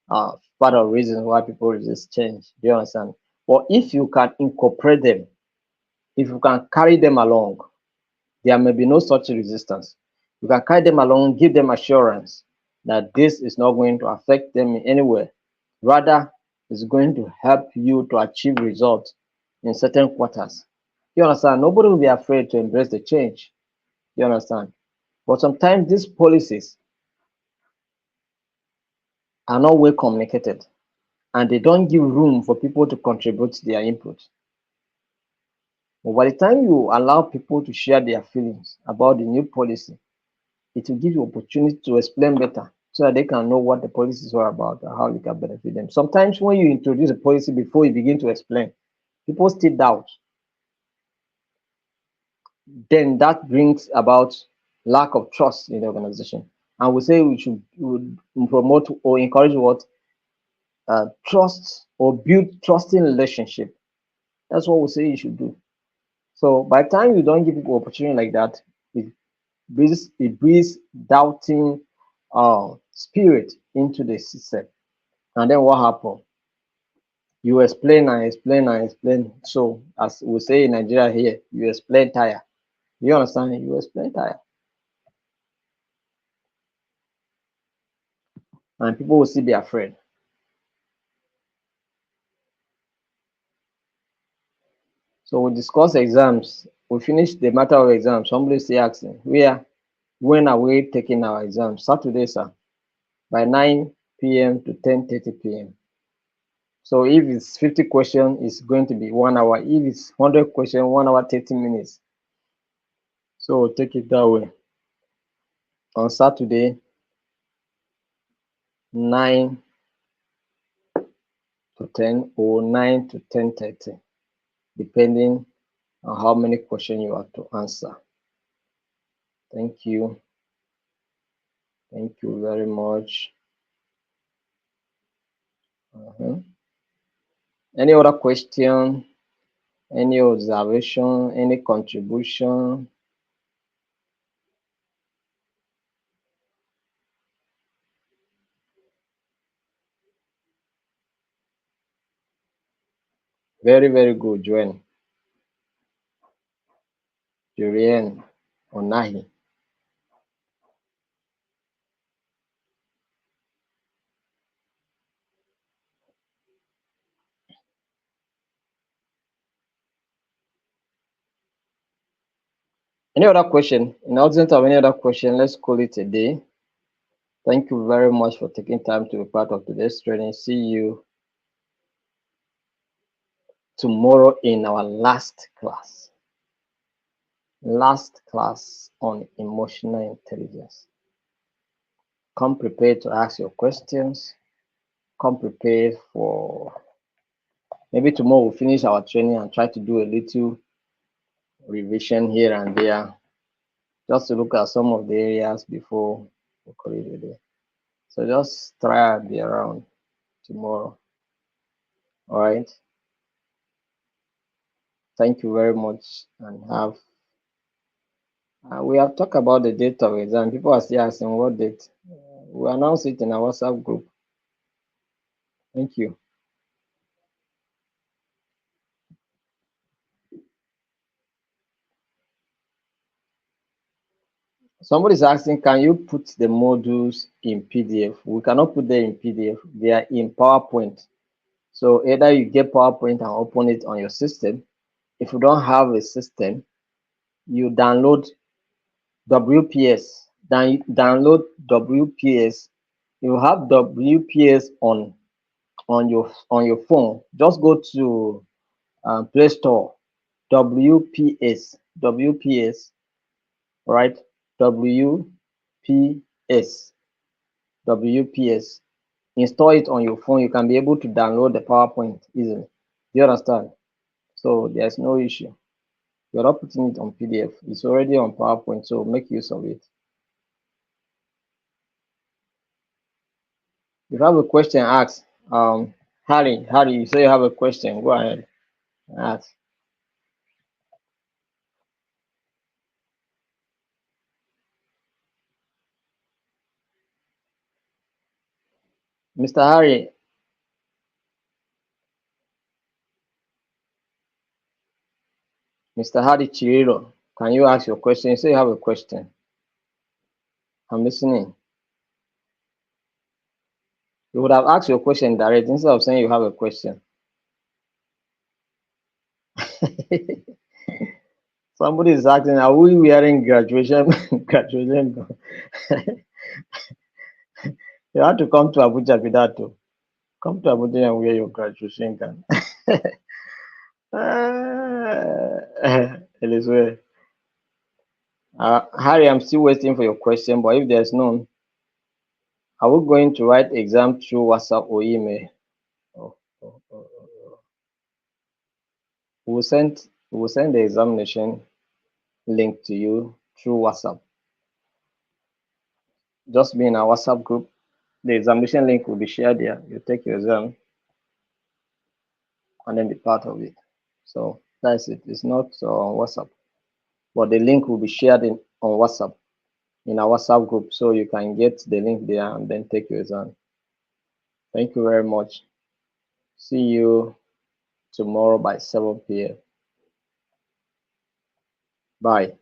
part of reasons why people resist change. Do you understand? But if you can incorporate them, if you can carry them along, there may be no such resistance. You can carry them along, give them assurance that this is not going to affect them in any way. Rather, it's going to help you to achieve results in certain quarters. You understand? Nobody will be afraid to embrace the change. You understand? But sometimes these policies are not well communicated and they don't give room for people to contribute their input. But by the time you allow people to share their feelings about the new policy, it will give you opportunity to explain better so that they can know what the policy is all about and how you can benefit them. Sometimes when you introduce a policy before you begin to explain, people still doubt. Then that brings about lack of trust in the organization. And we say we would promote or encourage what? Trust or build trusting relationship. That's what we say you should do. So by the time you don't give people opportunity like that, it breeds doubting spirit into the system. And then what happened? You explain and explain and explain. So as we say in Nigeria here, you explain tire. You understand? You explain tire. And people will still be afraid. So we discuss exams. We finish the matter of exams. Somebody still asking, when are we taking our exams? Saturday, sir. By 9 p.m. to 10:30 p.m. So if it's 50 questions, it's going to be 1 hour. If it's 100 questions, 1 hour, 30 minutes. So we'll take it that way. On Saturday, 9 to 10 or 9 to 10:30, depending on how many questions you have to answer. Thank you. Thank you very much. Any other question? Any observation? Any contribution? Very, very good, Joanne. Julian Onahi. Any other question? In absence of any other question, let's call it a day. Thank you very much for taking time to be part of today's training. See you tomorrow in our last class. Last class on emotional intelligence. Come prepared to ask your questions. Come prepared for maybe tomorrow we'll finish our training and try to do a little revision here and there, just to look at some of the areas before we call it a day. So just try and be around tomorrow. All right. Thank you very much and have. We have talked about the date of exam. People are still asking what date. We announce it in our WhatsApp group. Thank you. Somebody's asking, can you put the modules in PDF? We cannot put them in PDF. They are in PowerPoint. So either you get PowerPoint and open it on your system. If you don't have a system, you download WPS. Then download WPS. You have WPS on your phone. Just go to Play Store. WPS, right? WPS, WPS. Install it on your phone. You can be able to download the PowerPoint easily. Do you understand? So there's no issue. You're not putting it on PDF. It's already on PowerPoint, so make use of it. If you have a question, ask. Harry, you say you have a question. Go ahead and ask. Mr. Harry, Mr. Harry Chirilo, can you ask your question? You say you have a question. I'm listening. You would have asked your question direct instead of saying you have a question. Somebody is asking, are we wearing graduation graduation gown? You have to come to Abuja with that too. Come to Abuja and wear your graduation gown. It is well. Harry, I'm still waiting for your question, but if there's none, are we going to write exam through WhatsApp or email? Oh, oh, oh, oh. We'll send the examination link to you through WhatsApp. Just be in our WhatsApp group. The examination link will be shared there. You take your exam and then be part of it. So that's it. It's not on WhatsApp, but the link will be shared on WhatsApp in our WhatsApp group, so you can get the link there and then take your exam. Thank you very much. See you tomorrow by 7 p.m. Bye.